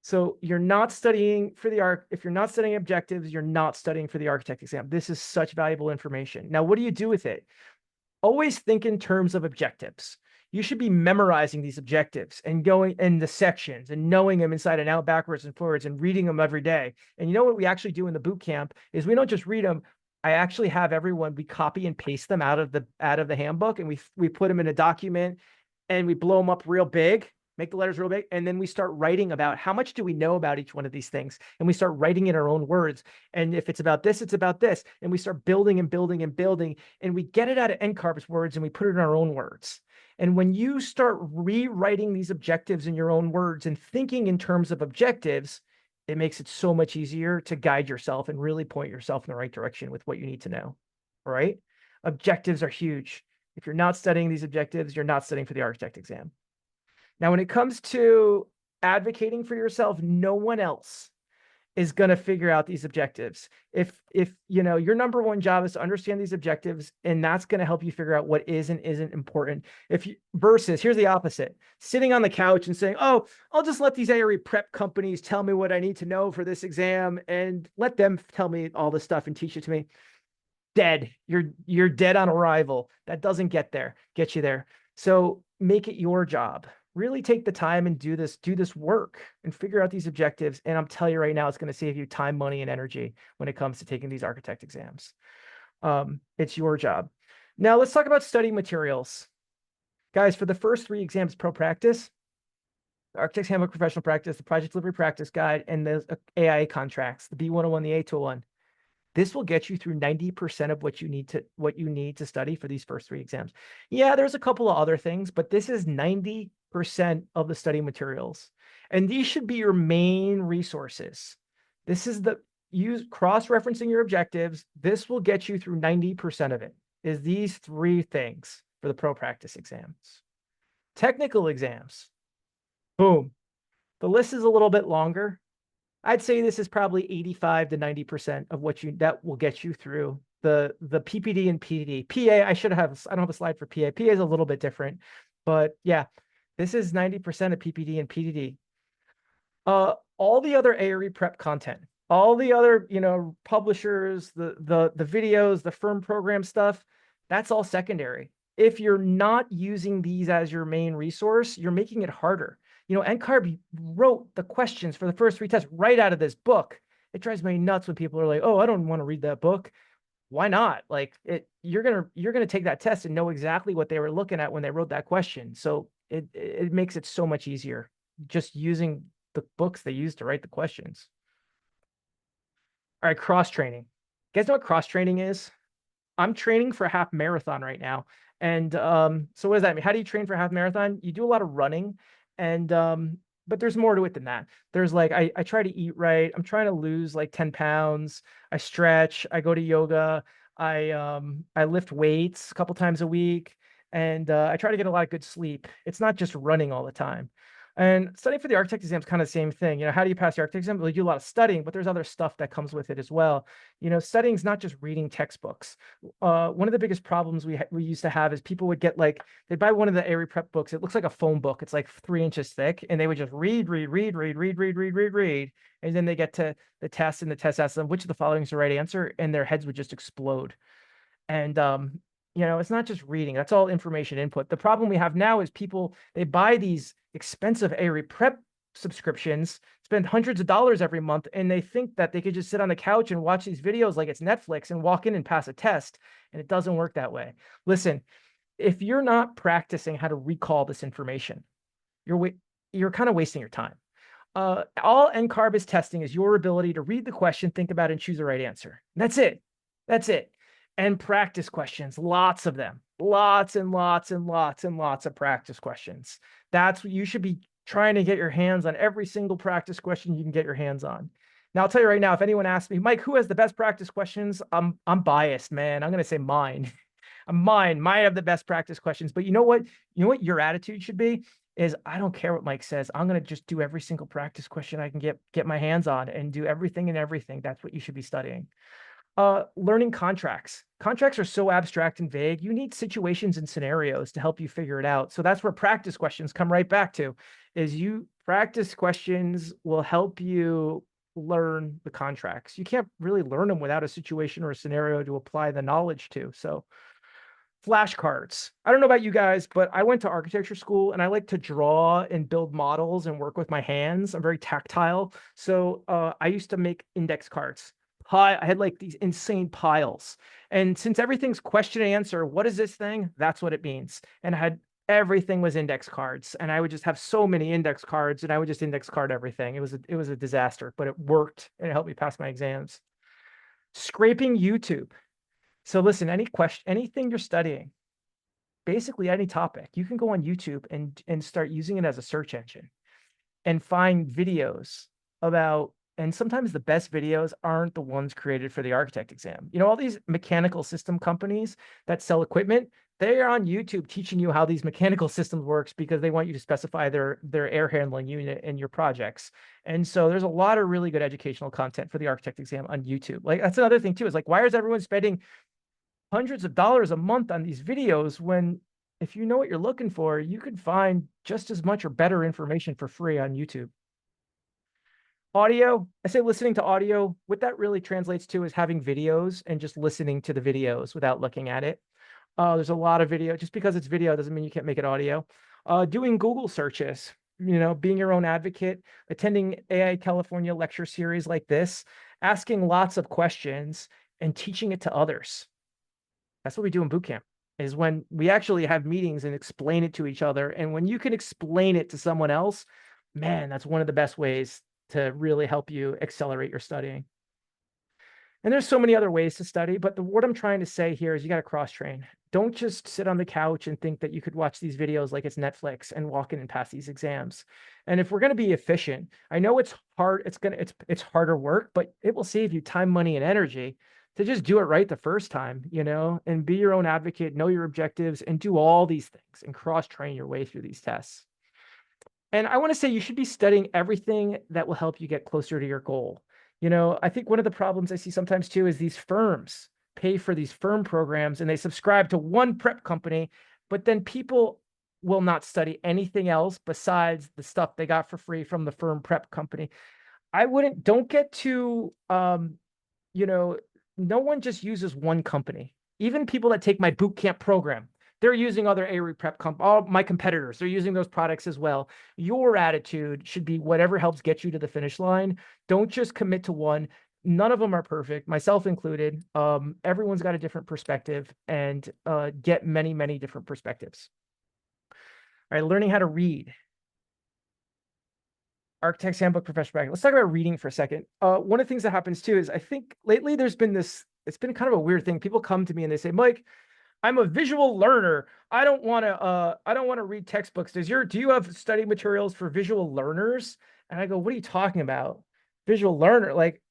So you're not studying for the if you're not studying objectives, you're not studying for the architect exam. This is such valuable information. Now, what do you do with it? Always think in terms of objectives. You should be memorizing these objectives and going in the sections and knowing them inside and out, backwards and forwards, and reading them every day. And you know what we actually do in the boot camp is we don't just read them. I actually have everyone, we copy and paste them out of the handbook, and we put them in a document and we blow them up real big, make the letters real big, and then we start writing about how much do we know about each one of these things, and we start writing in our own words. And if it's about this, it's about this, and we start building and building and building, and we get it out of NCARB's words and we put it in our own words. And when you start rewriting these objectives in your own words and thinking in terms of objectives, it makes it so much easier to guide yourself and really point yourself in the right direction with what you need to know. All right? Objectives are huge. If you're not studying these objectives, you're not studying for the architect exam. Now, when it comes to advocating for yourself, no one else is going to figure out these objectives. If you know, your number one job is to understand these objectives, and that's going to help you figure out what is and isn't important. Versus, here's the opposite, sitting on the couch and saying, oh, I'll just let these ARE prep companies tell me what I need to know for this exam and let them tell me all this stuff and teach it to me. Dead. You're dead on arrival. That doesn't get you there. So make it your job. Really take the time and do this work and figure out these objectives. And I'm telling you right now, it's going to save you time, money, and energy when it comes to taking these architect exams. It's your job. Now let's talk about study materials. Guys, for the first 3 exams, Pro Practice, the Architect's Handbook of Professional Practice, the Project Delivery Practice Guide, and the AIA contracts, the B101, the A201. This will get you through 90% of what you need to study for these first 3 exams. Yeah, there's a couple of other things, but this is 90% of the study materials. And these should be your main resources. This is use cross-referencing your objectives. This will get you through 90% of it, is these 3 things for the pro practice exams. Technical exams, boom. The list is a little bit longer. I'd say this is probably 85 to 90% of that will get you through the PPD and PDD. PA, I don't have a slide for PA. PA is a little bit different, but yeah, this is 90% of PPD and PDD. All the other ARE prep content, all the other, publishers, the videos, the firm program stuff, that's all secondary. If you're not using these as your main resource, you're making it harder. NCARB wrote the questions for the first 3 tests right out of this book. It drives me nuts when people are like, oh, I don't want to read that book. Why not? Like, you're gonna take that test and know exactly what they were looking at when they wrote that question. So it makes it so much easier just using the books they use to write the questions. All right, cross-training. You guys know what cross-training is? I'm training for a half marathon right now. And so what does that mean? How do you train for a half marathon? You do a lot of running. And but there's more to it than that. There's like, I try to eat right. I'm trying to lose like 10 pounds. I stretch, I go to yoga. I lift weights a couple times a week, and I try to get a lot of good sleep. It's not just running all the time. And studying for the architect exam is kind of the same thing. How do you pass the architect exam? Well, you do a lot of studying, but there's other stuff that comes with it as well. Studying is not just reading textbooks. One of the biggest problems we used to have is people would get they'd buy one of the ARE prep books. It looks like a phone book. It's like 3 inches thick, and they would just read, and then they get to the test, and the test asks them which of the following is the right answer, and their heads would just explode. And it's not just reading. That's all information input. The problem we have now is people, they buy these expensive ARE prep subscriptions, spend hundreds of dollars every month, and they think that they could just sit on the couch and watch these videos like it's Netflix and walk in and pass a test. And it doesn't work that way. Listen, if you're not practicing how to recall this information, you're kind of wasting your time. All NCARB is testing is your ability to read the question, think about it, and choose the right answer. That's it. And practice questions, lots of them, lots and lots and lots and lots of practice questions. That's what you should be trying to get your hands on, every single practice question you can get your hands on. Now I'll tell you right now, if anyone asks me, Mike, who has the best practice questions? I'm biased, man. I'm gonna say mine. Mine have the best practice questions. But you know what? You know what your attitude should be is I don't care what Mike says. I'm gonna just do every single practice question I can get my hands on and do everything and everything. That's what you should be studying. Learning contracts. Contracts are so abstract and vague. You need situations and scenarios to help you figure it out. So that's where practice questions come right back to, is you practice questions will help you learn the contracts. You can't really learn them without a situation or a scenario to apply the knowledge to. So flashcards. I don't know about you guys, but I went to architecture school and I like to draw and build models and work with my hands. I'm very tactile. So I used to make index cards. I had like these insane piles. And since everything's question and answer, what is this thing? That's what it means. And I had everything was index cards. And I would just have so many index cards and I would just index card everything. It was a disaster, but it worked and it helped me pass my exams. Scraping YouTube. So listen, any question, anything you're studying, basically any topic, you can go on YouTube and start using it as a search engine and find videos about, and sometimes the best videos aren't the ones created for the architect exam. You know, all these mechanical system companies that sell equipment, they are on YouTube teaching you how these mechanical systems works because they want you to specify their air handling unit in your projects. And so there's a lot of really good educational content for the architect exam on YouTube. Like that's another thing too, is like, why is everyone spending hundreds of dollars a month on these videos when if you know what you're looking for, you could find just as much or better information for free on YouTube. Audio, I say listening to audio. What that really translates to is having videos and just listening to the videos without looking at it. There's a lot of video. Just because it's video doesn't mean you can't make it audio. Doing Google searches, you know, being your own advocate, attending AI California lecture series like this, asking lots of questions and teaching it to others. That's what we do in boot camp, is when we actually have meetings and explain it to each other. And when you can explain it to someone else, man, that's one of the best ways to really help you accelerate your studying. And there's so many other ways to study, but what I'm trying to say here is you got to cross train. Don't just sit on the couch and think that you could watch these videos like it's Netflix and walk in and pass these exams. And if we're going to be efficient, I know it's hard, it's harder work, but it will save you time, money, and energy to just do it right the first time, you know, and be your own advocate, know your objectives, and do all these things and cross train your way through these tests. And I want to say you should be studying everything that will help you get closer to your goal. You know, I think one of the problems I see sometimes too is these firms pay for these firm programs and they subscribe to one prep company, but then people will not study anything else besides the stuff they got for free from the firm prep company. Don't get too, you know, no one just uses one company. Even people that take my boot camp program, they're using other ARE prep all my competitors, they're using those products as well. Your attitude should be whatever helps get you to the finish line. Don't just commit to one. None of them are perfect, myself included. Everyone's got a different perspective, and get many, many different perspectives. All right, learning how to read. Architect's Handbook Professional Practice. Let's talk about reading for a second. One of the things that happens too is I think lately there's been it's been kind of a weird thing. People come to me and they say, Mike, I'm a visual learner. I don't want to read textbooks. Do you have study materials for visual learners? And I go, what are you talking about? Visual learner? Like,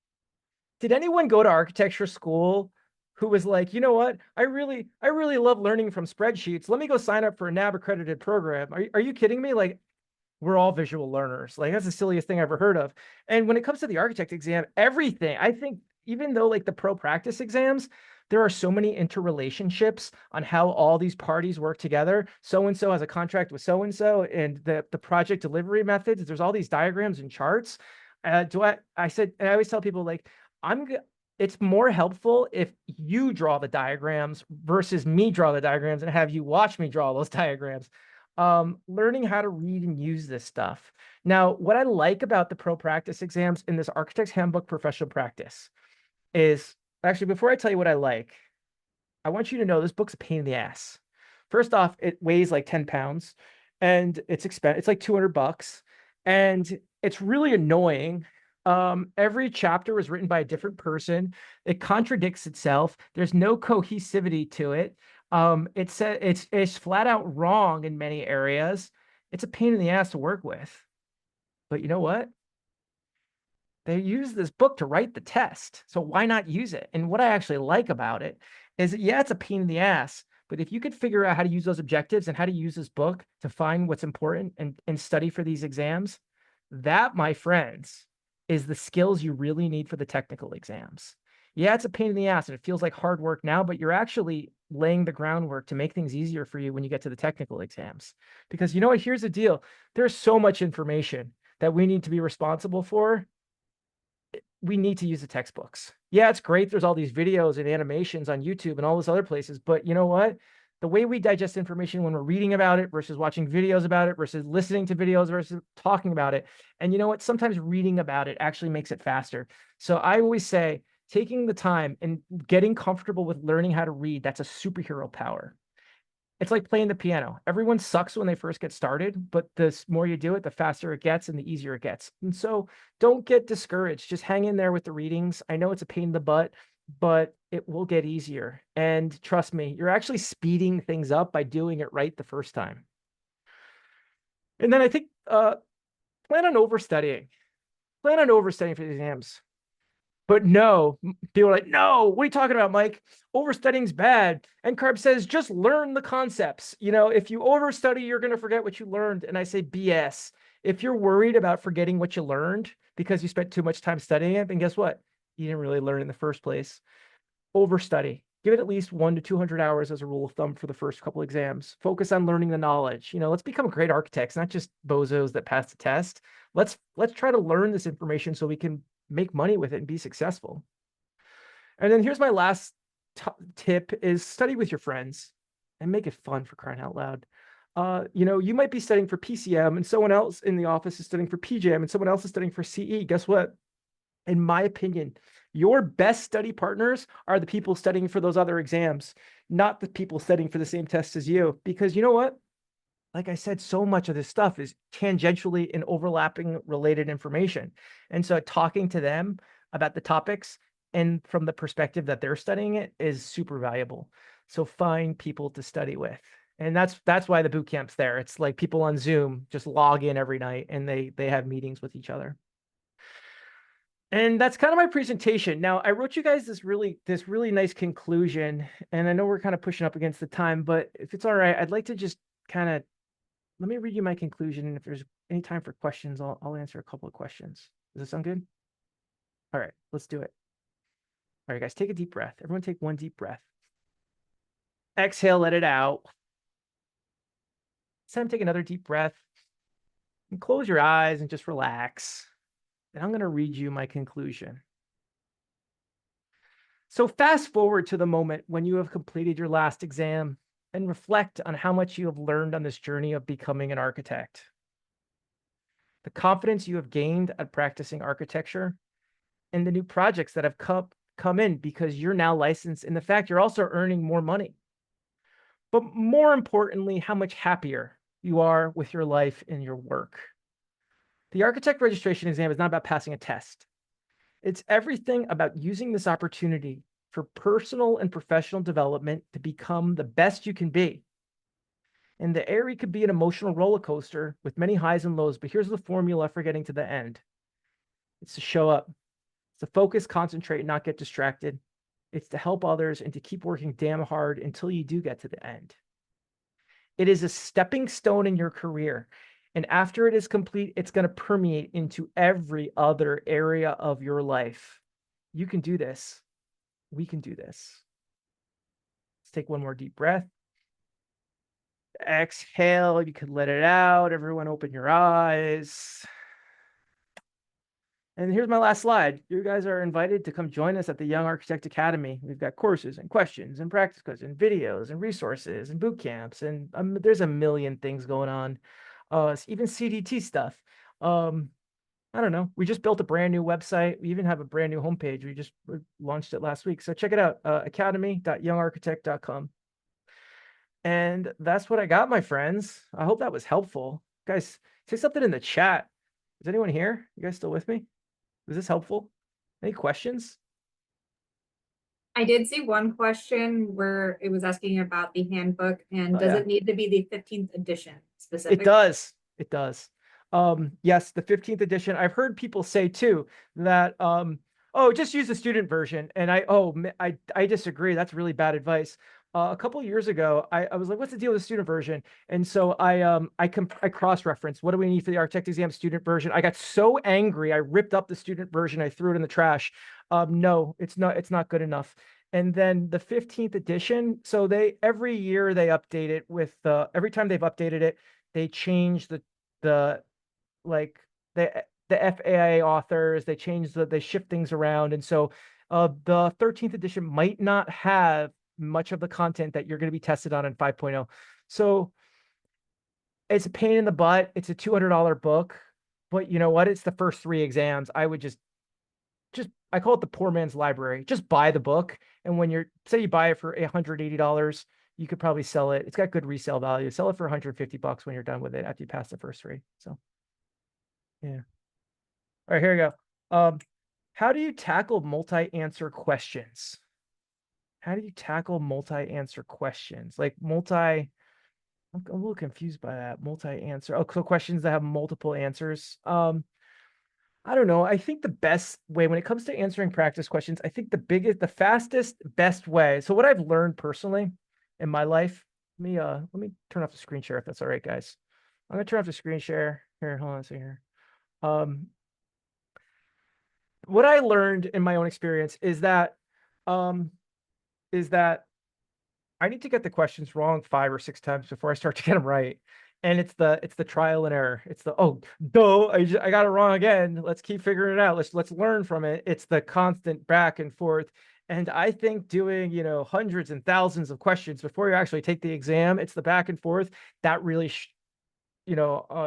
did anyone go to architecture school who was like, you know what? I really love learning from spreadsheets. Let me go sign up for a NAB accredited program. Are you kidding me? Like, we're all visual learners. Like, that's the silliest thing I've ever heard of. And when it comes to the architect exam, everything, I think, even though like the pro practice exams, there are so many interrelationships on how all these parties work together. So-and-so has a contract with so-and-so, and the project delivery methods, there's all these diagrams and charts. I always tell people, like, it's more helpful if you draw the diagrams versus me draw the diagrams and have you watch me draw those diagrams. Learning how to read and use this stuff. Now, what I like about the pro practice exams in this Architect's Handbook Professional Practice is, actually, before I tell you what I like, I want you to know this book's a pain in the ass. First off, it weighs like 10 pounds and it's expensive. It's like $200 and it's really annoying. Every chapter was written by a different person. It contradicts itself. There's no cohesivity to it. It's flat out wrong in many areas. It's a pain in the ass to work with. But you know what? They use this book to write the test. So why not use it? And what I actually like about it is that, yeah, it's a pain in the ass, but if you could figure out how to use those objectives and how to use this book to find what's important and study for these exams, that, my friends, is the skills you really need for the technical exams. Yeah, it's a pain in the ass and it feels like hard work now, but you're actually laying the groundwork to make things easier for you when you get to the technical exams. Because you know what? Here's the deal. There's so much information that we need to be responsible for. We need to use the textbooks. Yeah, it's great. There's all these videos and animations on YouTube and all those other places, but you know what? The way we digest information when we're reading about it versus watching videos about it versus listening to videos versus talking about it. And you know what? Sometimes reading about it actually makes it faster. So I always say taking the time and getting comfortable with learning how to read, that's a superhero power. It's like playing the piano. Everyone sucks when they first get started, but the more you do it, the faster it gets and the easier it gets. And so don't get discouraged. Just hang in there with the readings. I know it's a pain in the butt, but it will get easier. And trust me, you're actually speeding things up by doing it right the first time. And then I think plan on overstudying. Plan on overstudying for the exams. But no, people are like, no, what are you talking about, Mike? Overstudying's bad. NCARB says just learn the concepts. You know, if you overstudy, you're going to forget what you learned. And I say BS. If you're worried about forgetting what you learned because you spent too much time studying it, then guess what? You didn't really learn in the first place. Overstudy. Give it at least 100 to 200 hours as a rule of thumb for the first couple exams. Focus on learning the knowledge. You know, let's become great architects, not just bozos that pass the test. Let's try to learn this information so we can make money with it and be successful. And then here's my last tip is study with your friends and make it fun, for crying out loud. You know, you might be studying for PcM and someone else in the office is studying for PjM and someone else is studying for CE. Guess what? In my opinion, your best study partners are the people studying for those other exams, not the people studying for the same tests as you. Because you know what? Like I said, so much of this stuff is tangentially and overlapping related information. And so talking to them about the topics and from the perspective that they're studying it is super valuable. So find people to study with. And that's why the boot camp's there. It's like people on Zoom just log in every night and they have meetings with each other. And that's kind of my presentation. Now, I wrote you guys this really nice conclusion, and I know we're kind of pushing up against the time, but if it's all right, I'd like to just kind of let me read you my conclusion. And if there's any time for questions, I'll answer a couple of questions. Does that sound good? All right, let's do it. All right, guys, take a deep breath. Everyone take one deep breath. Exhale, let it out. This time, take another deep breath and close your eyes and just relax. And I'm going to read you my conclusion. So fast forward to the moment when you have completed your last exam and reflect on how much you have learned on this journey of becoming an architect. The confidence you have gained at practicing architecture and the new projects that have come in because you're now licensed, and the fact you're also earning more money. But more importantly, how much happier you are with your life and your work. The architect registration exam is not about passing a test. It's everything about using this opportunity for personal and professional development to become the best you can be. And the area could be an emotional roller coaster with many highs and lows, but here's the formula for getting to the end. It's to show up. It's to focus, concentrate, and not get distracted. It's to help others and to keep working damn hard until you do get to the end. It is a stepping stone in your career. And after it is complete, it's going to permeate into every other area of your life. You can do this. We can do this. Let's take one more deep breath. Exhale. You can let it out. Everyone open your eyes. And here's my last slide. You guys are invited to come join us at the Young Architect Academy. We've got courses and questions and practice questions and videos and resources and boot camps. And there's a million things going on. Even CDT stuff. I don't know. We just built a brand new website. We even have a brand new homepage. We just launched it last week. So check it out, academy.youngarchitect.com. And that's what I got, my friends. I hope that was helpful. Guys, say something in the chat. Is anyone here? You guys still with me? Was this helpful? Any questions? I did see one question where it was asking about the handbook and does it need to be the 15th edition specifically? It does. It does. Yes, the 15th edition. I've heard people say too that oh, just use the student version. And I disagree. That's really bad advice. A couple of years ago, I was like, what's the deal with the student version? And so I cross-referenced, what do we need for the architect exam student version? I got so angry, I ripped up the student version, I threw it in the trash. No, it's not good enough. And then the 15th edition, so every year they update it with every time they've updated it, they change the like the FAA authors, they shift things around. And so the 13th edition might not have much of the content that you're going to be tested on in 5.0. So it's a pain in the butt. It's a $200 book, but you know what? It's the first 3 exams. I would just I call it the poor man's library. Just buy the book. And when say you buy it for $180, you could probably sell it. It's got good resale value. Sell it for $150 when you're done with it after you pass the first 3. So yeah. All right, here we go. How do you tackle multi-answer questions? How do you tackle multi-answer questions? Like I'm a little confused by that. Multi-answer. Oh, so questions that have multiple answers. I don't know. I think the best way when it comes to answering practice questions, I think the fastest, best way. So what I've learned personally in my life, let me turn off the screen share if that's all right, guys. I'm gonna turn off the screen share. Here, hold on a second here. What I learned in my own experience is that um I need to get the questions wrong 5 or 6 times before I start to get them right. And it's the trial and error. It's I got it wrong again. Let's keep figuring it out. Let's learn from it. It's the constant back and forth. And I think doing, hundreds and thousands of questions before you actually take the exam, it's the back and forth that really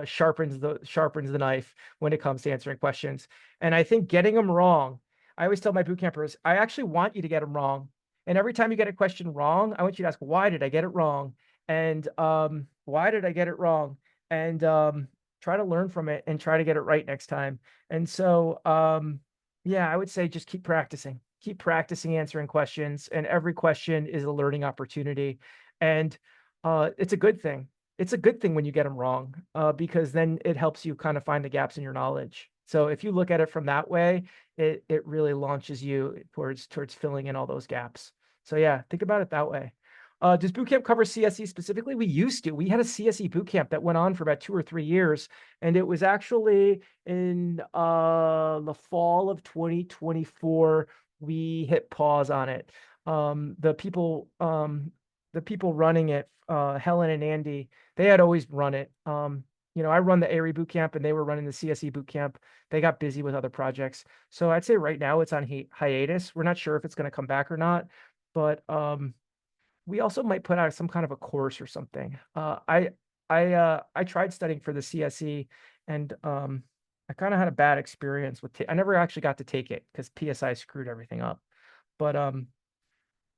sharpens the knife when it comes to answering questions. And I think getting them wrong, I always tell my boot campers, I actually want you to get them wrong. And every time you get a question wrong, I want you to ask, why did I get it wrong? And why did I get it wrong? And try to learn from it and try to get it right next time. And so yeah, I would say just keep practicing answering questions, and every question is a learning opportunity. And it's a good thing. It's a good thing when you get them wrong, because then it helps you kind of find the gaps in your knowledge. So if you look at it from that way, it really launches you towards filling in all those gaps. So yeah, think about it that way. Does Bootcamp cover CSE specifically? We used to. We had a CSE Bootcamp that went on for about 2 or 3 years, and it was actually in the fall of 2024. We hit pause on it. The people running it, Helen and Andy, they had always run it. I run the ARI Bootcamp, and they were running the CSE Bootcamp. They got busy with other projects. So I'd say right now it's on hiatus. We're not sure if it's going to come back or not, but we also might put out some kind of a course or something. I tried studying for the CSE, and I kind of had a bad experience with I never actually got to take it because PSI screwed everything up. But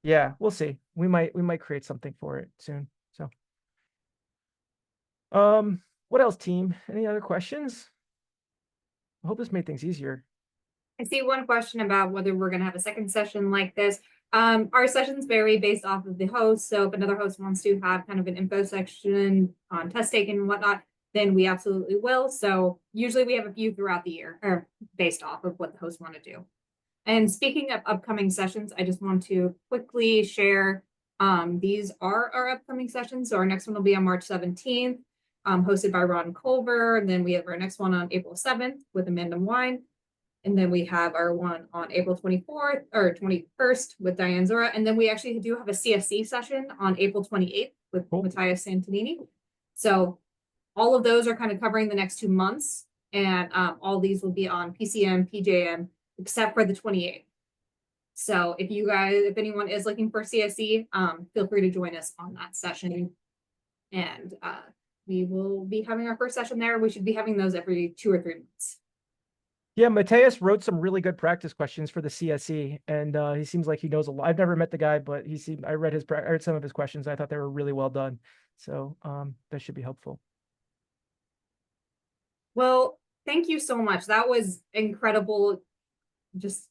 yeah, we'll see. We might create something for it soon. So what else, team? Any other questions? I hope this made things easier. I see one question about whether we're going to have a second session like this. Our sessions vary based off of the host. So if another host wants to have kind of an info section on test taking and whatnot, then we absolutely will. So usually we have a few throughout the year, or based off of what the hosts want to do. And speaking of upcoming sessions, I just want to quickly share, these are our upcoming sessions. So our next one will be on March 17th, hosted by Ron Culver. And then we have our next one on April 7th with Amanda Wine. And then we have our one on April 24th or 21st with Diane Zora. And then we actually do have a CSC session on April 28th with Matthias Santonini. So all of those are kind of covering the next 2 months. And all these will be on PcM, PjM, except for the 28th. So if anyone is looking for CSE, feel free to join us on that session. And we will be having our first session there. We should be having those every 2 or 3 months. Yeah, Matthias wrote some really good practice questions for the CSE, and he seems like he knows a lot. I've never met the guy, but I read some of his questions. I thought they were really well done. So that should be helpful. Well, thank you so much. That was incredible. Just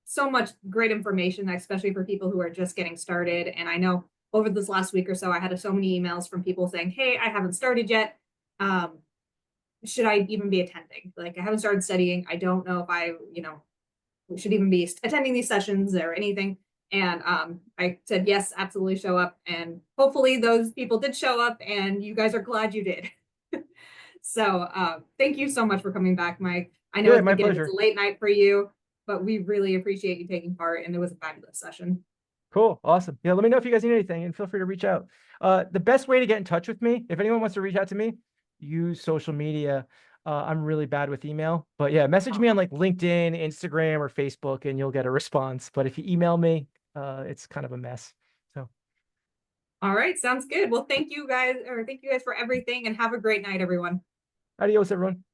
so much great information, especially for people who are just getting started. And I know over this last week or so, I had so many emails from people saying, hey, I haven't started yet. should I even be attending? Like, I haven't started studying. I don't know if I, should even be attending these sessions or anything. And I said, yes, absolutely show up. And hopefully those people did show up and you guys are glad you did. So thank you so much for coming back, Mike. I know Yeah, it's, my again, it's pleasure. a late night for you, but we really appreciate you taking part, and it was a fabulous session. Cool. Awesome. Yeah, let me know if you guys need anything and feel free to reach out. The best way to get in touch with me, if anyone wants to reach out to me, use social media. I'm really bad with email, but yeah, message me on like LinkedIn, Instagram, or Facebook, and you'll get a response. But if you email me, it's kind of a mess. So All right, sounds good. Well, thank you guys for everything, and have a great night, everyone. adios, everyone.